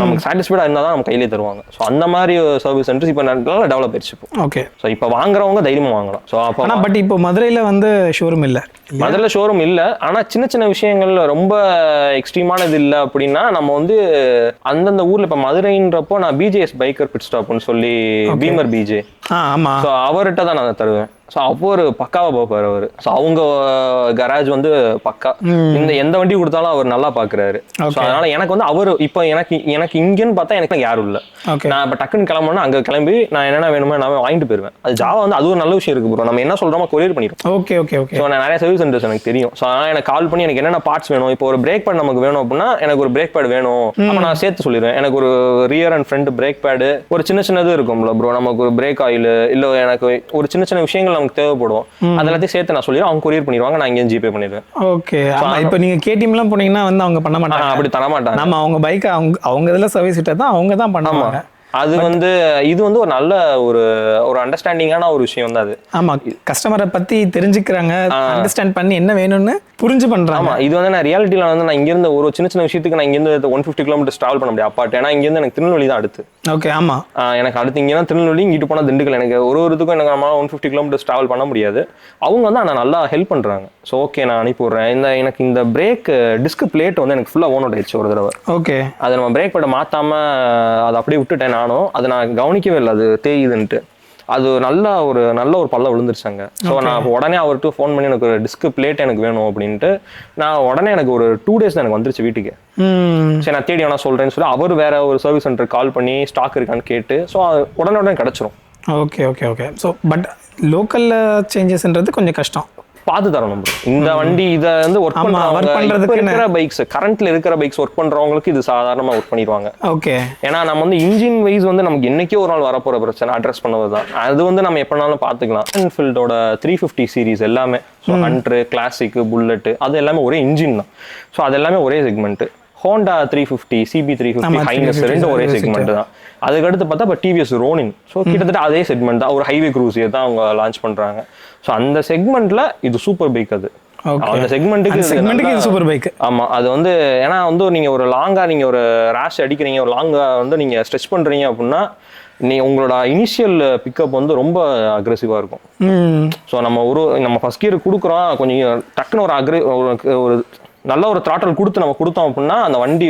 நமக்கு சாட்டிஸ்ஃபைடா இருந்தால் தான் நம்ம கையிலே தருவாங்க. ஸோ அந்த மாதிரி சர்வீஸ் சென்டர்ஸ் இப்போ நல்லா டெவலப் ஆயிடுச்சு. ஓகே. ஸோ இப்போ வாங்குறவங்க தைரியமா வாங்கலாம். ஸோ அப்போ பட் இப்போ மதுரையில் வந்து ஷோரூம் இல்லை, மதுரையில் ஷோரூம் இல்லை. ஆனால் சின்ன சின்ன விஷயங்கள்ல ரொம்ப எக்ஸ்ட்ரீமானது இல்லை அப்படின்னா நம்ம வந்து அந்தந்த ஊர்ல இப்போ மதுரைன்றப்போ நான் பிஜேஎஸ் பைக்கர் பிட் ஸ்டாப்னு சொல்லி பீமர் பிஜே, ஸோ அவர்கிட்ட தான் நான் தருவேன். ஸோ அப்போ ஒரு பக்காவா பார்ப்பாரு அவர். ஸோ அவங்க கராஜ் வந்து பக்கா இந்த எந்த வண்டி கொடுத்தாலும் அவர் நல்லா பாக்குறாரு. ஸோ அதனால எனக்கு வந்து அவர் இப்போ எனக்கு இங்கன்னு பார்த்தா எனக்கு யாரும் இல்லை. நான் இப்போ டக்குன்னு கிளம்புனா அங்கே கிளம்பி நான் என்னென்ன வேணுமோ நான் வாங்கிட்டு போயிருவேன். அது ஜாவா வந்து அது ஒரு நல்ல விஷயம் இருக்கு ப்ரோ. நம்ம என்ன சொல்றோமோ கொரியர் பண்ணிடுவோம். Okay okay okay. ஸோ நான் நிறைய சர்வீஸ் சென்டர்ஸ் எனக்கு தெரியும். ஸோ அதனால எனக்கு கால் பண்ணி எனக்கு என்னென்ன பார்ட்ஸ் வேணும், இப்போ ஒரு பிரேக் பேட் நமக்கு வேணும் அப்படின்னா எனக்கு ஒரு பிரேக் பேட் வேணும் அப்போ நான் சேர்த்து சொல்லிடுவேன். எனக்கு ஒரு rear and front brake pad ஒரு சின்ன சின்னது இருக்கும்ல ப்ரோ, நமக்கு ஒரு பிரேக் ஆயில் இல்லை எனக்கு ஒரு சின்ன சின்ன விஷயங்கள் நமக்கு தேவைப்படும். அதெல்லாத்தையும் சேர்த்து நான் சொல்லிடுவேன், அவங்க கொரியர் பண்ணிடுவாங்க, நான் இங்கே ஜிபே பண்ணிடுவேன். ஓகே. இப்போ நீங்க கேடிஎம்லாம் போனீங்கன்னா வந்து அவங்க பண்ண மாட்டாங்க, அப்படி தர மாட்டாங்க. நம்ம அவங்க பைக்கை அவங்க இதில் சர்வீஸ் விட்டா தான் அவங்க தான் பண்ணுவாங்க. அது வந்து இது வந்து ஒரு நல்ல ஒரு அண்டர்ஸ்டாண்டிங்கான ஒரு விஷயம் தான் அது. ஆமா, கஸ்டமரை பத்தி தெரிஞ்சுக்கிறாங்க, அண்டர்ஸ்டாண்ட் பண்ணி என்ன வேணும்னு புரிஞ்சு பண்றாங்க. ஆமா, இது வந்து நான் ரியாலிட்டியில வந்து நான் இங்கிருந்து ஒரு சின்ன சின்ன விஷயத்துக்கு நான் இங்கிருந்து 150 கிலோமீட்டர் டிராவல் பண்ண முடியாது அப்பாட்டு. ஏன்னா இங்கிருந்து எனக்கு திருநெல்வேலி தான் அடுத்து. ஓகே. ஆமா, எனக்கு அடுத்து இங்கே திருநெல்வேலி, இங்கிட்டு போனால் திண்டுக்கல். எனக்கு ஒரு இதுக்கும் எனக்கு நம்மளால 150 கிலோமீட்டர் டிராவல் பண்ண முடியாது. அவங்க வந்து நான் நல்லா ஹெல்ப் பண்றாங்க. ஸோ ஓகே நான் அனுப்பிவிடுறேன். எனக்கு இந்த பிரேக் டிஸ்க் பிளேட் வந்து எனக்கு ஃபுல்லா ஓன் அவுட் ஆயிடுச்சு ஒரு தடவை. ஓகே. அதை நம்ம பிரேக் பேட்டை மாத்தாம அதை அப்படியே விட்டுட்டேன். அதை நான் கவனிக்கவே இல்லை அது தேயுதுன்ட்டு. அது நல்ல ஒரு பல்ல விழுந்துருச்சாங்க. ஸோ நான் உடனே அவர்கிட்ட ஃபோன் பண்ணி எனக்கு ஒரு டிஸ்க் பிளேட் எனக்கு வேணும் அப்படின்ட்டு நான் உடனே எனக்கு ஒரு 2 days தான் எனக்கு வந்துருச்சு வீட்டுக்கு. சரி நான் தேடி வேணா சொல்றேன்னு சொல்லி அவர் வேற ஒரு சர்வீஸ் சென்டர் கால் பண்ணி ஸ்டாக் இருக்கான்னு கேட்டு ஸோ உடனே கிடைச்சிரும். Okay okay okay. So but லோக்கல்ல சேஞ்சஸ்ன்றது கொஞ்சம் கஷ்டம், பார்த்து தரணும். இந்த வண்டி இதை வந்து ஒர்க் பண்றதுக்கு இருக்கிற பைக்ஸ் கரண்ட்ல இருக்கிற பைக்ஸ் ஒர்க் பண்றவங்களுக்கு இது சாதாரணமா ஒர்க் பண்ணிடுவாங்க. ஓகே. ஏன்னா நம்ம வந்து இன்ஜின் வைஸ் வந்து நமக்கு என்னைக்கே ஒரு நாள் வரப்போற பிரச்சனை அட்ரஸ் பண்ணுவதுதான். அது வந்து நம்ம எப்பனாலும் பாத்துக்கலாம். என்ஃபீல்டோட 350 சீரிஸ் எல்லாமே, ஹண்டர், கிளாசிக், புல்லட் அது எல்லாமே ஒரே இன்ஜின் தான். ஸோ அது எல்லாமே ஒரே செக்மெண்ட். ஹோண்டா 350, சிபி 350, ஹைனஸ் ரெண்டு ஒரே செக்மெண்ட் தான். அதுக்கடுத்து பார்த்தா இப்போ டிவிஎஸ் ரோனின். ஸோ கிட்டத்தட்ட அதே செக்மெண்ட் தான், ஒரு ஹைவே க்ரூஸியை தான் அவங்க லான்ச் பண்றாங்க. ஸோ அந்த செக்மெண்ட்ல இது சூப்பர் பைக். அது அந்த செக்மெண்ட்டுக்கு சூப்பர் பைக். ஆமா, அது வந்து ஏன்னா வந்து நீங்க ஒரு லாங்கா நீங்க ஒரு ரேஷ் அடிக்கிறீங்க, ஒரு லாங்கா வந்து நீங்க ஸ்ட்ரெச் பண்றீங்க அப்படின்னா உங்களோட இனிஷியல் பிக்கப் வந்து ரொம்ப அக்ரெசிவா இருக்கும். ஸோ நம்ம ஃபர்ஸ்ட் கியர் கொடுக்குறோம், கொஞ்சம் டக்குன்னு ஒரு நல்ல ஒரு த்ராட்டல் கொடுத்தோம் அப்படின்னா அந்த வண்டி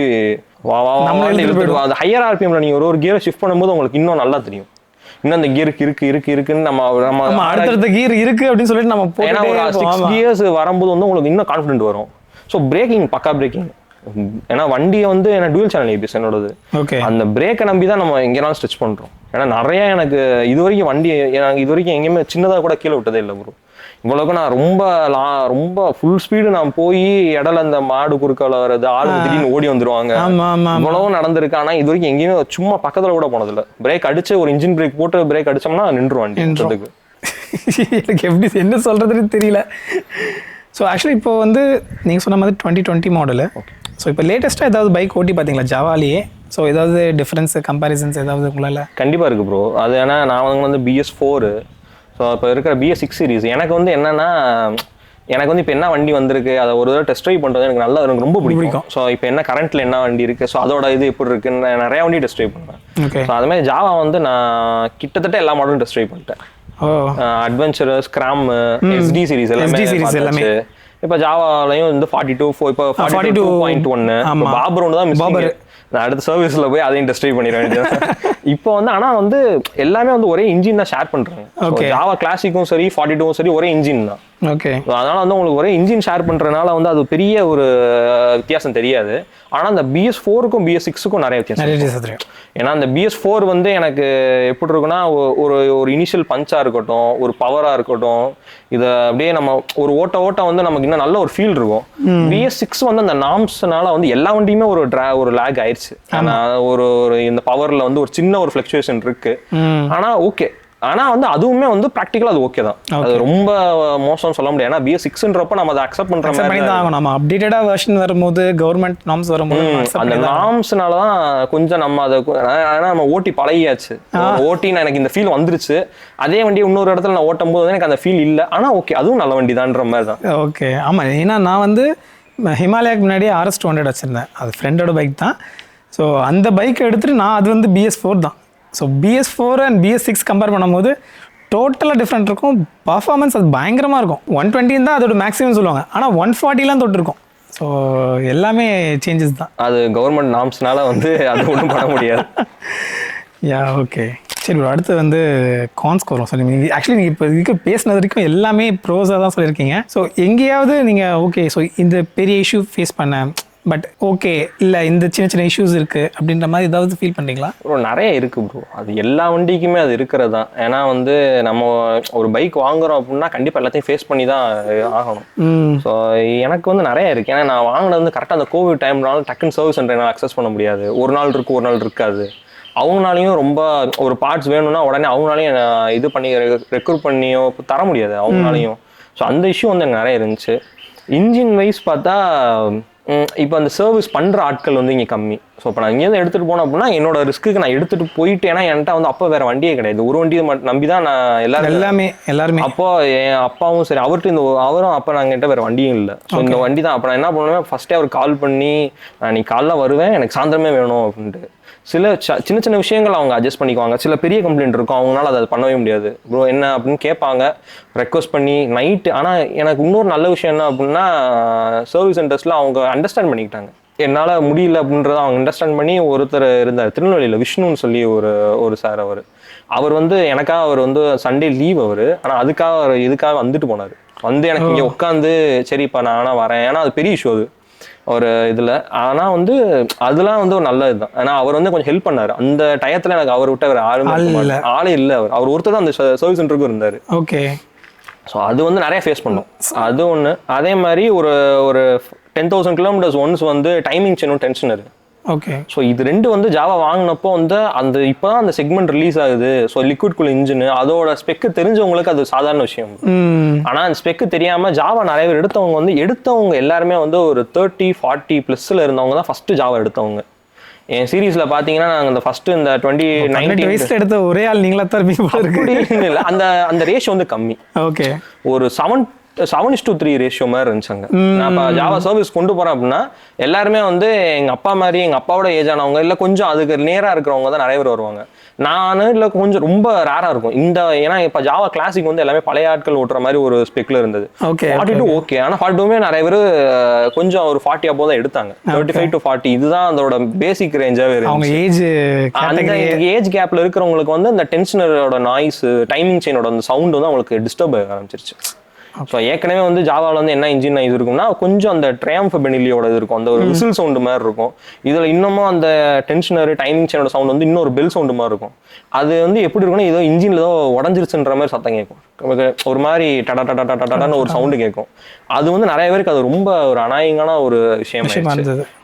அந்த ஹையர் ஆர்பிஎம்ல நீங்க ஒரு கியரை ஷிஃப்ட் பண்ணும்போது உங்களுக்கு இன்னும் நல்லா தெரியும். இன்னும் அந்த கியருக்கு இருக்குன்னு நம்ம அடுத்த கியர் இருக்கு அப்படின்னு சொல்லிட்டு நம்ம ஏன்னா ஒரு 6 கியர்ஸ் வரும்போது வந்து உங்களுக்கு இன்னும் கான்ஃபிடென்ட் வரும். ஸோ பிரேக்கிங் பக்கா பிரேக்கிங். ஏன்னா வண்டியை வந்து என்ன டூயல் சேனல் ஏபிஎஸ் என்னோடது. அந்த பிரேக்கை நம்பி தான் நம்ம எங்கேனாலும் ஸ்ட்ரெச் பண்றோம். ஏன்னா நிறைய எனக்கு இது வரைக்கும் எங்கேயுமே சின்னதாக கூட கீழே விட்டதே இல்லை ப்ரோ. இவ்வளவுக்கு நான் ரொம்ப ஃபுல் ஸ்பீடு நான் போய் இடல அந்த மாடு குறுக்கால வர்றது, ஆளு திடீர்னு ஓடி வந்துருவாங்க, இவ்வளவும் நடந்திருக்கு. ஆனா இது வரைக்கும் எங்கேயுமே சும்மா பக்கத்துல கூட போனதில்லை. பிரேக் அடிச்சு ஒரு இன்ஜின் பிரேக் போட்டு பிரேக் அடிச்சோம்னா நின்றுவான். எனக்கு எப்படி என்ன சொல்றதுன்னு தெரியல. ஸோ ஆக்சுவலி இப்போ வந்து நீங்கள் சொன்ன மாதிரி 2020 மாடலு. ஸோ இப்போ லேட்டஸ்ட்டாக ஏதாவது பைக் ஓட்டி பார்த்தீங்களா ஜாவாலேயே? ஸோ ஏதாவது டிஃப்ரென்ஸ் கம்பேரிசன்ஸ் ஏதாவது உங்களால்? கண்டிப்பாக இருக்குது ப்ரோ. அது ஏன்னா நான் வந்து BS4, ஸோ இப்போ இருக்கிற BS6 சீரிஸ் எனக்கு வந்து என்னன்னா எனக்கு வந்து இப்போ என்ன வண்டி வந்திருக்கு அதை ஒரு தடவை டெஸ்ட் ட்ரைவ் பண்ணுறது எனக்கு ரொம்ப பிடிக்கும். ஸோ இப்போ என்ன கரண்ட்டில் என்ன வண்டி இருக்குது, ஸோ அதோட இது எப்படி இருக்குன்னு நிறைய வண்டி டெஸ்ட் ட்ரைவ் பண்ணுவேன். ஸோ அதுமாதிரி ஜாவா வந்து நான் கிட்டத்தட்ட எல்லா மாடலும் டெஸ்ட் ட்ரைவ் பண்ணிட்டேன். அட்வென்ச்சரஸ், ஸ்கிராம், SD சீரிஸ் எல்லாமே. இப்போ ஜாவாலையும் வந்து 42, இப்போ 42.1 பாபர் தான் மிஸ். நான் அடுத்த சர்வீஸ்ல போய் அதையும் டெஸ்ட் ட்ரைவ் பண்ணிடுவேன். இப்போ வந்து ஆனா வந்து எல்லாமே வந்து ஒரே இன்ஜின் தான் ஷேர் பண்றாங்க. ஜாவா கிளாசிக்கும் சரி 42ம் சரி ஒரே இன்ஜின் தான். ஓகே. அதனால வந்து உங்களுக்கு ஒரே இன்ஜின் ஷேர் பண்றதுனால வந்து அது பெரிய ஒரு வித்தியாசம் தெரியாது. ஆனா அந்த BS4க்கும் BS6க்கும் நிறைய வித்தியாசம் தெரியும். ஏன்னா அந்த BS4 வந்து எனக்கு எப்படி இருக்குன்னா ஒரு ஒரு இனிஷியல் பஞ்சா இருக்கட்டும், ஒரு பவரா இருக்கட்டும், இதை அப்படியே நம்ம ஒரு ஓட்ட வந்து நமக்கு இன்னும் நல்ல ஒரு ஃபீல் இருக்கும். BS6 வந்து அந்த நாம்ஸ்னால வந்து எல்லா வண்டியுமே ஒரு லேக் ஆயிடுச்சு. ஆனா ஒரு இந்த பவர்ல வந்து ஒரு சின்ன ஒரு ஃபிளக்சுவேஷன் இருக்கு. ஆனா ஓகே, ஆனா வந்து அதுவுமே வந்து ப்ராக்டிக்கலா அது ஓகே தான். அது ரொம்ப மோசம்னு சொல்ல முடியாது. ஏன்னா BS6ன்றப்ப நம்ம அதை அக்செப்ட் பண்ற மாதிரி தான் ஆகும். நம்ம அப்டேட்டடா வெர்ஷன் வரும்போது, கவர்மெண்ட் நார்ம்ஸ் வரும்போது அந்த நார்ம்ஸ்னால தான் கொஞ்சம் நம்ம அதை நம்ம ஓட்டி பழகியாச்சு. ஓட்டி எனக்கு இந்த ஃபீல் வந்துருச்சு. அதே வண்டி இன்னொரு இடத்துல நான் ஓட்டும் போது எனக்கு அந்த ஃபீல் இல்லை. ஆனா ஓகே, அதுவும் நல்ல வண்டி தான்ற மாதிரி தான். ஓகே, ஆமா. ஏன்னா நான் வந்து ஹிமாலயாக்கு முன்னாடி RS 200 வச்சிருந்தேன். அது ஃப்ரெண்டோட பைக் தான். ஸோ அந்த பைக்கை எடுத்துட்டு நான் அது வந்து BS4 தான். So BS4 and BS6 compare பண்ணும்போது டோட்டலாக டிஃப்ரெண்ட் இருக்கும். பர்ஃபார்மன்ஸ் அது பயங்கரமாக இருக்கும். 120 தான் அதோட மேக்ஸிமம் சொல்லுவாங்க. ஆனால் 140லாம் தொட்டிருக்கும். ஸோ எல்லாமே சேஞ்சஸ் தான். அது கவர்மெண்ட் நார்ம்ஸ்னால வந்து அது ஒன்றும் பண்ண முடியாது. யா, ஓகே. சரி ப்ரோ, அடுத்து வந்து கான்ஸ்க்கு வரும். ஸோ நீங்கள் ஆக்சுவலி நீங்கள் இப்போ இதுக்கு பேசினது வரைக்கும் எல்லாமே ப்ரோஸாக தான் சொல்லியிருக்கீங்க. ஸோ எங்கேயாவது நீங்கள் ஓகே, ஸோ இந்த பெரிய இஷ்யூ ஃபேஸ் பண்ண, பட் ஓகே இல்லை இந்த சின்ன சின்ன இஷ்யூஸ் இருக்குது அப்படின்ற மாதிரி ஏதாவது ஃபீல் பண்ணுறீங்களா? ப்ரோ நிறைய இருக்குது ப்ரோ. அது எல்லா வண்டிக்குமே அது இருக்கிறது தான். ஏன்னா வந்து நம்ம ஒரு பைக் வாங்குறோம் அப்படின்னா கண்டிப்பாக எல்லாத்தையும் ஃபேஸ் பண்ணி தான் ஆகணும். ஸோ எனக்கு வந்து நிறைய இருக்குது. ஏன்னா நான் வாங்கினது வந்து கரெக்டாக அந்த கோவிட் டைம்னால டக்குன்னு சர்வீஸ் சென்டர் என்னால் அக்சஸ் பண்ண முடியாது. ஒரு நாள் இருக்கும், ஒரு நாள் இருக்காது. அவங்களாலையும் ரொம்ப ஒரு பார்ட்ஸ் வேணும்னா உடனே அவங்களாலையும் இது பண்ணி ரெக்ரூட் பண்ணியோ தர முடியாது அவங்களாலையும். ஸோ அந்த இஷ்யூ வந்து எனக்கு நிறைய இருந்துச்சு. இன்ஜின் வைஸ் பார்த்தா இப்போ அந்த சர்வீஸ் பண்ணுற ஆட்கள் வந்து இங்கே கம்மி. ஸோ இப்போ நான் இங்கேருந்து எடுத்துகிட்டு போனேன் அப்படின்னா என்னோட ரிஸ்க்கு நான் எடுத்துகிட்டு போயிட்டு, ஏன்னா என்கிட்ட வந்து அப்போ வேறு வண்டியே கிடையாது. ஒரு வண்டியை நம்பி தான் நான் எல்லாருமே அப்போ என் அப்பாவும் சரி, அவர்கிட்ட அவரும் அப்போ நாங்கள் என்கிட்ட வேறு வண்டியும் இல்லை. ஸோ இந்த வண்டி தான். அப்போ நான் என்ன பண்ணுவேன், ஃபஸ்ட்டே அவர் கால் பண்ணி நீ காலைல வருவேன், எனக்கு சாயந்தரமே வேணும் அப்படின்ட்டு. சில சின்ன சின்ன விஷயங்கள் அவங்க அட்ஜஸ்ட் பண்ணிக்குவாங்க. சில பெரிய கம்ப்ளைண்ட் இருக்கும், அவங்களால அதை பண்ணவே முடியாது. ப்ரோ என்ன அப்படின்னு கேட்பாங்க, ரெக்வஸ்ட் பண்ணி நைட்டு. ஆனால் எனக்கு இன்னொரு நல்ல விஷயம் என்ன அப்படின்னா, சர்வீஸ் சென்டர்ஸில் அவங்க அண்டர்ஸ்டாண்ட் பண்ணிக்கிட்டாங்க. என்னால் முடியல அப்படின்றத அவங்க அண்டர்ஸ்டாண்ட் பண்ணி ஒருத்தர் இருந்தார் திருநெல்வேலியில், விஷ்ணுன்னு சொல்லி ஒரு சார். அவர் வந்து எனக்காக அவர் வந்து சண்டே லீவ் அவர். ஆனால் அதுக்காக இதுக்காக வந்துட்டு போனார். வந்து எனக்கு இங்கே உட்காந்து சரிப்பா நான் ஆனால் வரேன். ஏன்னா அது பெரிய இஷ்யூ அது ஒரு இதில். ஆனால் வந்து அதெல்லாம் வந்து ஒரு நல்ல இதுதான். ஏன்னா அவர் வந்து கொஞ்சம் ஹெல்ப் பண்ணார் அந்த டயத்தில். எனக்கு அவர் விட்ட வேறு ஆளே இல்லை. அவர் ஒருத்தர் தான் அந்த சர்வீஸ் சென்டருக்கு இருந்தார். ஓகே. ஸோ அது வந்து நிறைய ஃபேஸ் பண்ணோம். அது ஒன்று. அதே மாதிரி ஒரு 10,000 kilometers ஒன்ஸ் வந்து டைமிங் சென்னும் டென்ஷன் இருக்குது. ஓகே. ஸோ இது ரெண்டு வந்து ஜாவா வாங்கினப்போ வந்து அந்த இப்போ தான் அந்த செக்மெண்ட் ரிலீஸ் ஆகுது. ஸோ லிக்விட் கூல் இன்ஜின் அதோட ஸ்பெக்கு தெரிஞ்சவங்களுக்கு அது சாதாரண விஷயம். ஆனால் அந்த ஸ்பெக்கு தெரியாமல் ஜாவா நிறைய பேர் எடுத்தவங்க எல்லாருமே வந்து ஒரு 30-40+ இருந்தவங்க தான் ஃபர்ஸ்ட் ஜாவா எடுத்தவங்க. என் சீரீஸ்ல பாத்தீங்கன்னா நாங்கள் இந்த ஃபர்ஸ்ட் இந்த 2019 எடுத்த ஒரே ஆள் நீங்களா தான் இருப்பீங்க. இல்லை, அந்த ரேஷியோ வந்து கம்மி. ஓகே. ஒரு 7:3 ரேஷியோ மாதிரி இருந்துச்சாங்க. நான் இப்போ ஜாவா சர்வீஸ் கொண்டு போறேன் அப்படின்னா எல்லாருமே வந்து எங்க அப்பா மாதிரி, எங்க அப்பாவோட ஏஜ் ஆனவங்க, இல்லை கொஞ்சம் அதுக்கு நேரா இருக்கிறவங்க தான் நிறைய பேர் வருவாங்க. நான் இல்லை கொஞ்சம் ரொம்ப ரேரா இருக்கும் ஏன்னா இப்போ ஜாவா கிளாசிக் வந்து எல்லாமே பழைய ஆட்கள் ஓட்டுற மாதிரி ஒரு ஸ்பெக்ல இருந்தது. 42 ஓகே. ஆனால் 42மே நிறைய பேர் கொஞ்சம் ஒரு 40 அப்போ தான் எடுத்தாங்க. 35 to 40 இதுதான் அதோட பேசிக் ரேஞ்சாவே இருக்கு. அந்த ஏஜ் கேப்ல இருக்கிறவங்களுக்கு வந்து அந்த டென்ஷனரோட நாய்ஸ், டைமிங் செயினோட அந்த சவுண்ட் வந்து அவங்களுக்கு டிஸ்டர்ப் ஆக ஆரம்பிச்சிருச்சு. ஸோ ஏற்கனவே வந்து ஜாவாவில் வந்து என்ன இன்ஜின் நாய்ஸ் இருக்கும்னா கொஞ்சம் அந்த ட்ரையம்ஃப் பெனிலியோட இது இருக்கும், அந்த ஒரு விசில் சவுண்டு மாதிரி இருக்கும். இதில் இன்னமும் அந்த டென்ஷனர் டைமிங் செயினோட சவுண்ட் வந்து இன்னொரு பெல் சவுண்டு மாதிரி இருக்கும். அது வந்து எப்படி இருக்குன்னா ஏதோ இன்ஜின்ல ஏதோ உடஞ்சிருச்சுன்ற மாதிரி சத்தம் கேட்கும். ஒரு மாதிரி டடான்னு ஒரு சவுண்டு கேட்கும். அது வந்து நிறைய பேருக்கு அது ரொம்ப ஒரு அநாயகமான ஒரு விஷயம்.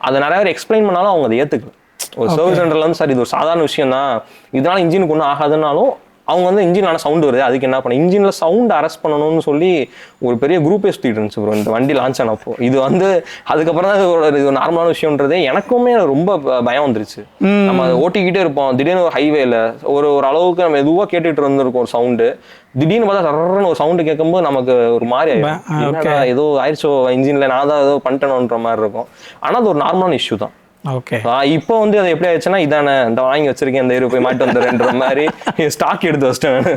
அதை நிறைய பேர் எக்ஸ்பிளைன் பண்ணாலும் அவங்க அதை ஏற்றுக்கல. ஒரு சர்வீஸ் சென்டர்ல வந்து சார் இது ஒரு சாதாரண விஷயம் தான், இதனால இன்ஜினுக்கு ஒன்றும் ஆகாதுன்னாலும் அவங்க வந்து இன்ஜினான சவுண்ட் வருது, அதுக்கு என்ன பண்ண இன்ஜினில் சவுண்ட் அரெஸ்ட் பண்ணணும்னு சொல்லி ஒரு பெரிய குரூப்பே சுற்றிட்டு இருந்துச்சு ப்ரோ இந்த வண்டி லான்ச் ஆனப்போ. இது வந்து அதுக்கப்புறம் தான் இது நார்மலான விஷயம்ன்றதே எனக்குமே ரொம்ப பயம் வந்துருச்சு. நம்ம அதை ஓட்டிக்கிட்டே இருப்போம், திடீர்னு ஒரு ஹைவேல ஒரு அளவுக்கு நம்ம எதுவாக கேட்டுட்டு இருந்திருக்கோம் ஒரு சவுண்டு, திடீர்னு பார்த்தா சரன்னு ஒரு சவுண்டு கேட்கும்போது நமக்கு ஒரு மாதிரி ஆயிடும், ஏதோ ஆயிடுச்சோ இன்ஜினில் நான் தான் ஏதோ பண்ணிட்டேன்ற மாதிரி இருக்கும். ஆனால் அது ஒரு நார்மலான இஷ்யூ தான். ஓகே. இப்போ வந்து அது எப்படி ஆயிடுச்சுன்னா இதானே இந்த வாங்கி வச்சிருக்கேன் இந்த போய் மாட்டு வந்துடுன்ற மாதிரி ஸ்டாக் எடுத்து வச்சிட்டேன்.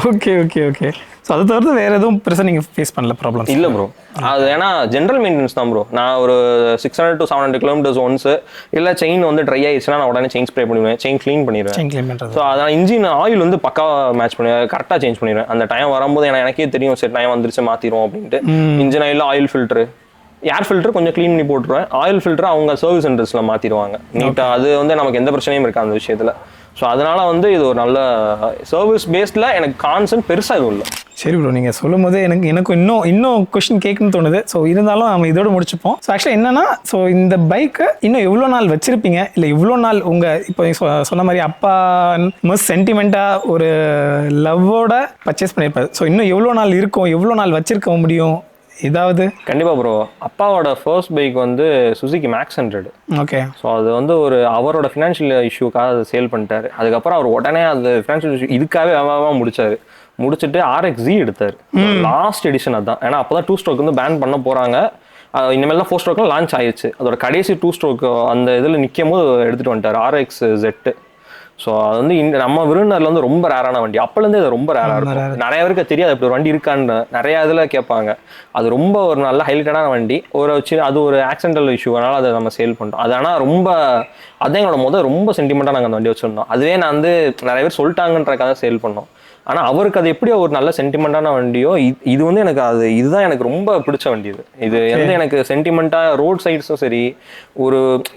Okay okay okay. ஸோ அதை தவிர்த்து வேறு எதுவும் பெருசாக நீங்கள் ஃபேஸ் பண்ணல ப்ராப்ளம்? இல்லை ப்ரோ, அது ஏன்னா ஜென்ரல் மெயின்டெனன்ஸ் தான் ப்ரோ. நான் ஒரு 600 to 700 kilometers ஒன்ஸ் இல்லை செயின் வந்து ட்ரை ஆயிடுச்சுன்னா நான் உடனே செயின் ஸ்ப்ரே பண்ணுவேன், செயின் க்ளீன் பண்ணிடுவேன். செயின் க்ளீன் பண்ணுறது. ஸோ அதான் இன்ஜின் ஆயில் வந்து பக்காவாக மேட்ச் பண்ணுவேன், கரெக்டாக சேஞ்ச் பண்ணிடுவேன். அந்த டைம் வரும்போது எனக்கே தெரியும் சரி டைம் வந்துருச்சு மாற்றிடுவோம் அப்படின்ட்டு. Engine oil, oil filter, air filter கொஞ்சம் க்ளீன் பண்ணி போட்டுருவேன். ஆயில் ஃபில்டர் அவங்க சர்வீஸ் சென்டர்ஸில் மாற்றிடுவாங்க நீட்டாக. அது வந்து நமக்கு எந்த பிரச்சனையும் இருக்காது அந்த விஷயத்தில். ஸோ அதனால வந்து இது ஒரு நல்ல சர்வீஸ் பேஸ்டில் எனக்கு கான்சென்ட் பெருசாக எதுவும் இல்லை. சரி ப்ரோ, நீங்கள் சொல்லும் போது எனக்கு இன்னும் கொஸ்டின் கேட்கணும்னு தோணுது. ஸோ இருந்தாலும் நம்ம இதோட முடிச்சுப்போம். ஸோ ஆக்சுவலாக என்னன்னா, ஸோ இந்த பைக்கை இன்னும் எவ்வளோ நாள் வச்சிருப்பீங்க, இல்லை இவ்வளோ நாள் உங்கள் இப்போ சொன்ன மாதிரி அப்பா மோஸ்ட் சென்டிமெண்ட்டாக ஒரு லவ்வோட பர்ச்சேஸ் பண்ணியிருப்பாரு. ஸோ இன்னும் எவ்வளோ நாள் இருக்கும், எவ்வளோ நாள் வச்சிருக்க முடியும் ஏதாவது? கண்டிப்பாக ப்ரோ, அப்பாவோட ஃபர்ஸ்ட் பைக் வந்து சுசுகி மேக்ஸ் 100. ஓகே. ஸோ அது வந்து ஒரு அவரோட ஃபினான்ஷியல் இஷ்யூக்காக அதை சேல் பண்ணிட்டாரு. அதுக்கப்புறம் அவர் உடனே அது ஃபினான்ஷியல் இஷ்யூ இதுக்காகவே முடிச்சுட்டு RX-Z எடுத்தார். லாஸ்ட் எடிஷன் அதுதான். ஏன்னா அப்போ தான் 2 ஸ்ட்ரோக் வந்து பேன் பண்ண போகிறாங்க. இனிமேல் தான் 4 ஸ்ட்ரோக்லாம் லான்ச் ஆயிடுச்சு. அதோட கடைசி 2 ஸ்ட்ரோக் அந்த இதில் நிற்கும் போது எடுத்துகிட்டு வந்துட்டார் RX-Z. ஸோ அது வந்து நம்ம விருந்தினரில் வந்து ரொம்ப ரேரான வண்டி. அப்போலேருந்து இது ரொம்ப ரேராக இருக்கும். நிறைய பேருக்கு தெரியாது அப்படி ஒரு வண்டி இருக்கான்னு நிறையா இதில் கேட்பாங்க. அது ரொம்ப ஒரு நல்ல ஹைலைட்டடான வண்டி. அது ஒரு ஆக்சிடென்டல் இஷ்யூனால அதை நம்ம சேல் பண்ணிட்டோம். அது ஆனால் ரொம்ப அதான் எங்களோட ரொம்ப சென்டிமெண்ட்டாக நாங்கள் அந்த வண்டி வச்சுருந்தோம். அதுவே நான் வந்து நிறைய பேர் சொல்லிட்டாங்கன்றக்காக சேல் பண்ணோம். ஆனால் அவருக்கு அது எப்படி ஒரு நல்ல சென்டிமெண்ட்டான வண்டியோ இது வந்து எனக்கு இதுதான் எனக்கு ரொம்ப பிடிச்ச வண்டி. இது எந்த எனக்கு சென்டிமெண்ட்டாக ரோட் சைட்ஸும் சரி,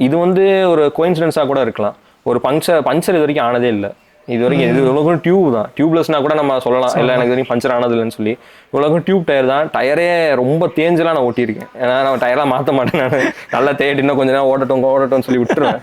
இது வந்து ஒரு கோயின்சிடென்ஸாக கூட இருக்கலாம். ஒரு பஞ்சர் இது வரைக்கும் ஆனதே இல்லை. இது வரைக்கும் இது உலகம் டியூப் தான். டியூப்லெஸ்னா கூட நம்ம சொல்லலாம் இல்லை எனக்கு வரைக்கும் பஞ்சர் ஆனது இல்லைன்னு சொல்லி. உலகம் டியூப் டயர் தான். டயரே ரொம்ப தேஞ்செல்லாம் நான் ஓட்டியிருக்கேன். ஏன்னா நான் டயர்லாம் மாற்ற மாட்டேன். நான் நல்லா தேடி இன்னும் கொஞ்சம் நேரம் ஓடட்டும் சொல்லி விட்டுருவேன்.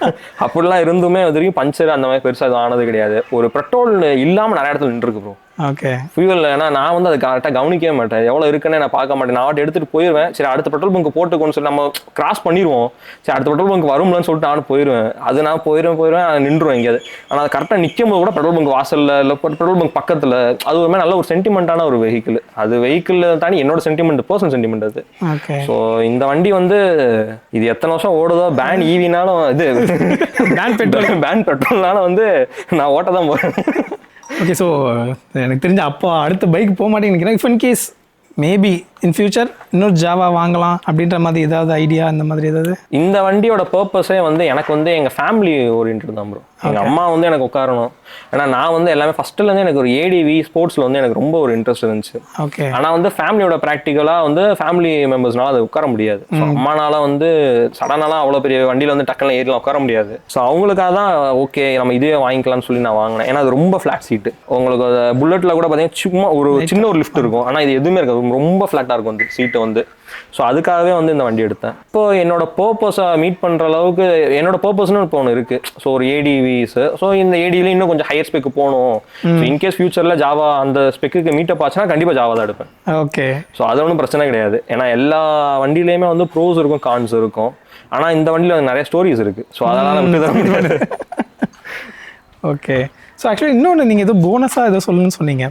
அப்படிலாம் இருந்துமே அது வரைக்கும் பஞ்சர் அந்த மாதிரி பெருசாக ஆனது கிடையாது. ஒரு பெட்ரோல் இல்லாமல் நிறைய இடத்துல நின்றுருக்கு ப்ரோ. ஓகே. ஃபியூவல் ஏன்னா நான் வந்து அதை கரெக்டாக கவனிக்கவே மாட்டேன். எவ்வளோ இருக்குன்னு நான் பார்க்க மாட்டேன். நான் எடுத்துகிட்டு போயிடுவேன். சரி அடுத்த பெட்ரோல் பங்க் போட்டுக்கோன்னு சொல்லி நம்ம கிராஸ் பண்ணிடுவோம். சரி அடுத்த பெட்ரோல் பங்க் வரும்லன்னு சொல்லிட்டு நானும் போயிடுவேன். நான் போயிடுவேன் நின்றுவேன் எங்கேயாவது. ஆனால் அது கரெக்டாக நிற்கும் போது கூட பெட்ரோல் பங்க் வாசலில் இல்லை பெட்ரோல் பங்க் பக்கத்தில் அது ஒரு மாதிரி நல்ல ஒரு சென்டிமெண்ட்டான ஒரு வெஹிக்கிள். அது வெஹிக்கிள் தாண்டி என்னோட சென்டிமெண்ட், பர்சனல் சென்டிமெண்ட் அது. ஸோ இந்த வண்டி வந்து இது எத்தனை வருஷம் ஓடுதோ, பேன் ஈவினாலும் இது பேன் பெட்ரோல்னாலும் வந்து நான் ஓட்ட தான் போகிறேன். ஓகே. ஸோ எனக்கு தெரிஞ்ச அப்போ அடுத்த பைக் போக மாட்டேன்னு நினைக்கிறேன். If in case maybe in future இன்னொரு ஜாவா வாங்கலாம் அப்படின்ற மாதிரி ஏதாவது ஐடியா அந்த மாதிரி ஏதாவது? இந்த வண்டியோட பர்பஸே வந்து எனக்கு வந்து எங்கள் ஃபேமிலி ஓரியன்ட் தான் ப்ரோ. எங்கள் அம்மா வந்து எனக்கு உட்காரணும். ஏன்னா நான் வந்து எல்லாமே ஃபஸ்ட்டுலேருந்து எனக்கு ஒரு ஏடிவி ஸ்போர்ட்ஸில் வந்து எனக்கு ரொம்ப ஒரு இன்ட்ரெஸ்ட் இருந்துச்சு. ஓகே. ஆனால் வந்து ஃபேமிலியோட ப்ராக்டிக்கலாக வந்து ஃபேமிலி மெம்பர்ஸ்னால அது உட்கார முடியாது. ஸோ அம்மானால வந்து சடனாலாம் அவ்வளோ பெரிய வண்டியில் வந்து டக்குன்னு ஏறிலாம் உட்கார முடியாது. ஸோ அவங்களுக்காக தான் ஓகே நம்ம இதுவே வாங்கிக்கலாம்னு சொல்லி நான் வாங்கினேன். ஏன்னா அது ரொம்ப ஃப்ளாட் சீட்டு. உங்களுக்கு புல்லட்டில் கூட பார்த்தீங்கன்னா சும்மா ஒரு சின்ன ஒரு லிஃப்ட் இருக்கும். ஆனால் இது எதுவுமே இருக்காது, ரொம்ப ஃப்ளாட்டாக இருக்கும் அந்த சீட்டு வந்து. ஸோ அதுக்காகவே வந்து இந்த வண்டி எடுத்தேன். இப்போ என்னோட பர்பஸை மீட் பண்ணுற அளவுக்கு என்னோட பர்பஸ்னு இப்போ ஒன்று இருக்குது. ஸோ ஒரு ஏடிவிஸ். ஸோ இந்த ஏடிவில இன்னும் கொஞ்சம் ஹையர் ஸ்பெக்கு போகணும். ஸோ இன்கேஸ் ஃபியூச்சரில் ஜாவா அந்த ஸ்பெக்கு மீட்டப் ஆச்சுன்னா கண்டிப்பாக ஜாவா தான் எடுப்பேன். ஓகே. ஸோ அது ஒன்றும் பிரச்சனை கிடையாது. ஏன்னா எல்லா வண்டியிலையுமே வந்து ப்ரோஸ் இருக்கும், கான்ஸ் இருக்கும். ஆனால் இந்த வண்டியில் நிறைய ஸ்டோரிஸ் இருக்குது. ஸோ அதனால் விட்டு தர முடியாது. ஓகே. ஸோ ஆக்சுவலி இன்னொன்று நீங்கள் ஏதோ போனஸாக ஏதோ சொல்லணும்னு சொன்னீங்க.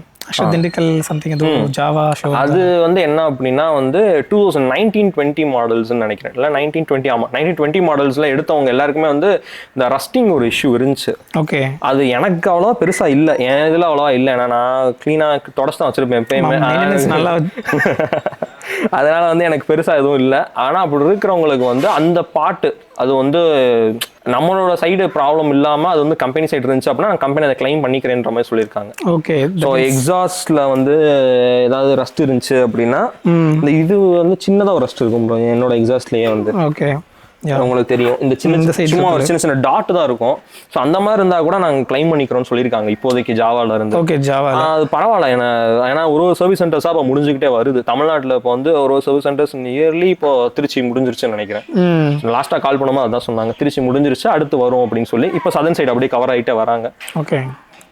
திண்டுக்கல் சம்திங் ஏதோ ஜாவா ஷோ. அது வந்து என்ன அப்படின்னா வந்து 2019-20 மாடல்ஸ்ன்னு நினைக்கிறேன். இல்லை 1920, ஆமாம் 1920 மாடல்ஸில் எடுத்தவங்க எல்லாருக்குமே வந்து இந்த ரஸ்டிங் ஒரு இஷ்யூ இருந்துச்சு. ஓகே. அது எனக்கு அவ்வளோவா பெருசாக இல்லை, என் இதில் அவ்வளோவா இல்லை. ஏன்னா நான் க்ளீனாக தொடச்சு தான் வச்சுருப்பேன் எப்பயுமே. நல்லா அதனால வந்து எனக்கு பெருசாக எதுவும் இல்லை. ஆனால் அப்படி இருக்கிறவங்களுக்கு வந்து அந்த பாட்டு அது வந்து நம்மளோட சைடு ப்ராப்ளம் இல்லாமல் அது வந்து கம்பெனி சைடு இருந்துச்சு அப்படின்னா நான் கம்பெனி அதை கிளைம் பண்ணிக்கிறேன்ற மாதிரி சொல்லியிருக்காங்க. ஓகே. ஸோ எக்ஸாஸ்ட்ல வந்து ஏதாவது ரஸ்ட் இருந்துச்சு அப்படின்னா இந்த இது வந்து சின்னதாக ஒரு ரஸ்ட் இருக்கும் ப்ரோ என்னோட எக்ஸாஸ்ட்லேயே வந்து. ஓகே. உங்களுக்கு தெரியும் இந்த சும்மா ஒரு சின்ன டாட் தான் இருக்கும். ஸோ அந்த மாதிரி இருந்தா கூட நாங்கள் கிளைம் பண்ணிக்கிறோம்னு சொல்லியிருக்காங்க இப்போதைக்கு ஜாவால இருந்து. ஓகே. ஜாவா அது பரவாயில்ல. ஏன்னா ஒரு சர்வீஸ் சென்டர்ஸா இப்போ முடிஞ்சுக்கிட்டே வருது தமிழ்நாட்டில். இப்போ வந்து ஒரு சர்வீஸ் சென்டர்ஸ் இயர்லி இப்போ திருச்சி முடிஞ்சிருச்சுன்னு நினைக்கிறேன். லாஸ்ட்டாக கால் பண்ணும்போது அதான் சொன்னாங்க, திருச்சி முடிஞ்சிருச்சு அடுத்து வரும் அப்படின்னு சொல்லி. இப்போ சதன் சைடு அப்படியே கவர் ஆகிட்டே வராங்க. ஓகே.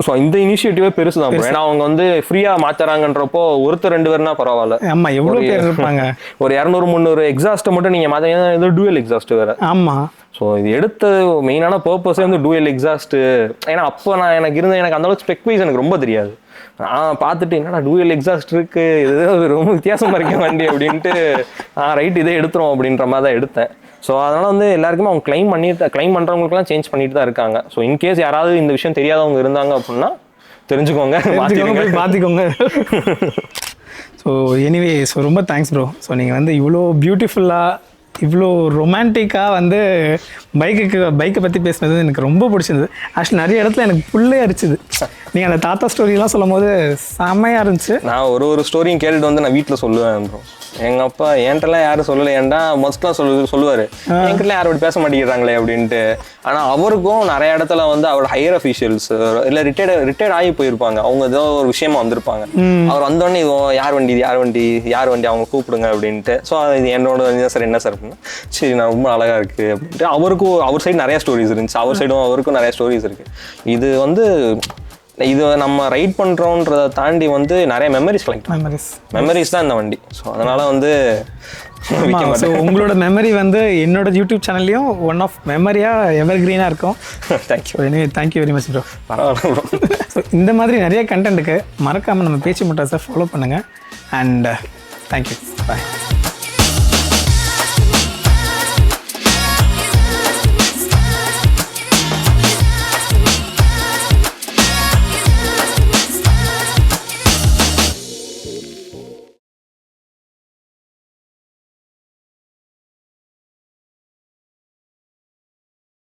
ஸோ இந்த இனிஷியேட்டிவே பெருசு தான். ஏன்னா அவங்க வந்து ஃப்ரீயா மாத்துறாங்கன்றப்போ ஒருத்தர் 2 பேர்னா பரவாயில்ல. ஆமா, எவ்வளவு பேர் இருப்பாங்க. ஒரு 200-300 எக்ஸாஸ்ட்டை மட்டும் நீங்க மாத்தீங்கன்னா இது டூயல் எக்ஸாஸ்ட் வேற. ஆமா. ஸோ இது எடுத்த மெயினான பர்பஸே வந்து டூயல் எக்ஸாஸ்ட். ஏன்னா அப்போ எனக்கு அந்த அளவுக்கு ஸ்பெக் வைஸ் எனக்கு ரொம்ப தெரியாது. பார்த்துட்டு என்னடா டூயல் எக்ஸாஸ்ட் இருக்கு, இது ரொம்ப வித்தியாசமா இருக்க வண்டி அப்படின்ட்டு ரைட் இதே எடுத்துரும் அப்படின்ற மாதிரி தான் எடுத்தேன். ஸோ அதனால் வந்து எல்லாருக்குமே அவங்க க்ளைம் பண்ணுறவங்களுக்குலாம் சேஞ்ச் பண்ணிட்டு தான் இருக்காங்க. ஸோ இன்கேஸ் யாராவது இந்த விஷயம் தெரியாதவங்க இருந்தாங்க அப்படின்னா தெரிஞ்சுக்கோங்க, மாற்றிக்கோங்க. ஸோ எனிவே, ஸோ ரொம்ப தேங்க்ஸ் ப்ரோ. ஸோ நீங்கள் வந்து இவ்வளோ பியூட்டிஃபுல்லாக, இவ்வளோ ரொமான்டிக்காக வந்து பைக்கை பற்றி பேசுனது எனக்கு ரொம்ப பிடிச்சிருந்தது. ஆக்சுவலி நிறைய இடத்துல எனக்கு புல்லே அரிச்சுது. நீங்கள் அந்த தாத்தா ஸ்டோரிலாம் சொல்லும் போது செம்மையாக இருந்துச்சு. நான் ஒரு ஸ்டோரியும் கேட்டுட்டு வந்து நான் வீட்டில் சொல்லுவேன் ப்ரோ. எங்கள் அப்பா என்கிட்டலாம் யாரும் சொல்லலை, ஏன்டா மஸ்ட்லாம் சொல்லுவார், என்கிட்டலாம் யாரும் அப்படி பேச மாட்டேங்கிறாங்களே அப்படின்ட்டு. ஆனால் அவருக்கும் நிறைய இடத்துல வந்து அவரோட ஹையர் அஃபீஷியல்ஸ் இல்லை ரிட்டையர்ட் ஆகி போயிருப்பாங்க, அவங்க ஏதோ ஒரு விஷயமா வந்திருப்பாங்க. அவர் வந்தோடனே இது யார் வண்டி அவங்க கூப்பிடுங்க அப்படின்ட்டு. ஸோ இது என்னோட சார் என்ன சார் அப்படின்னா, சரி நான் ரொம்ப அழகாக இருக்குது அப்படின்ட்டு. அவர் சைடு நிறைய ஸ்டோரிஸ் இருந்துச்சு, அவருக்கும் நிறைய ஸ்டோரிஸ் இருக்குது. இது வந்து இது நம்ம ரைட் பண்ணுறோன்றதை தாண்டி வந்து நிறைய மெமரிஸ் தான் இந்த வண்டி. ஸோ அதனால் வந்து ஸோ உங்களோட மெமரி வந்து என்னோட யூடியூப் சேனல்லையும் ஒன் ஆஃப் மெமரியாக எவர் கிரீனாக இருக்கும். தேங்க்யூ. எனவே தேங்க்யூ வெரி மச் ப்ரோ. பரவாயில்ல ப்ரோ. ஸோ இந்த மாதிரி நிறைய கண்டென்ட்டுக்கு மறக்காமல் நம்ம பேச்சு முட்டாஸை ஃபாலோ பண்ணுங்கள். And thank you. பாய்.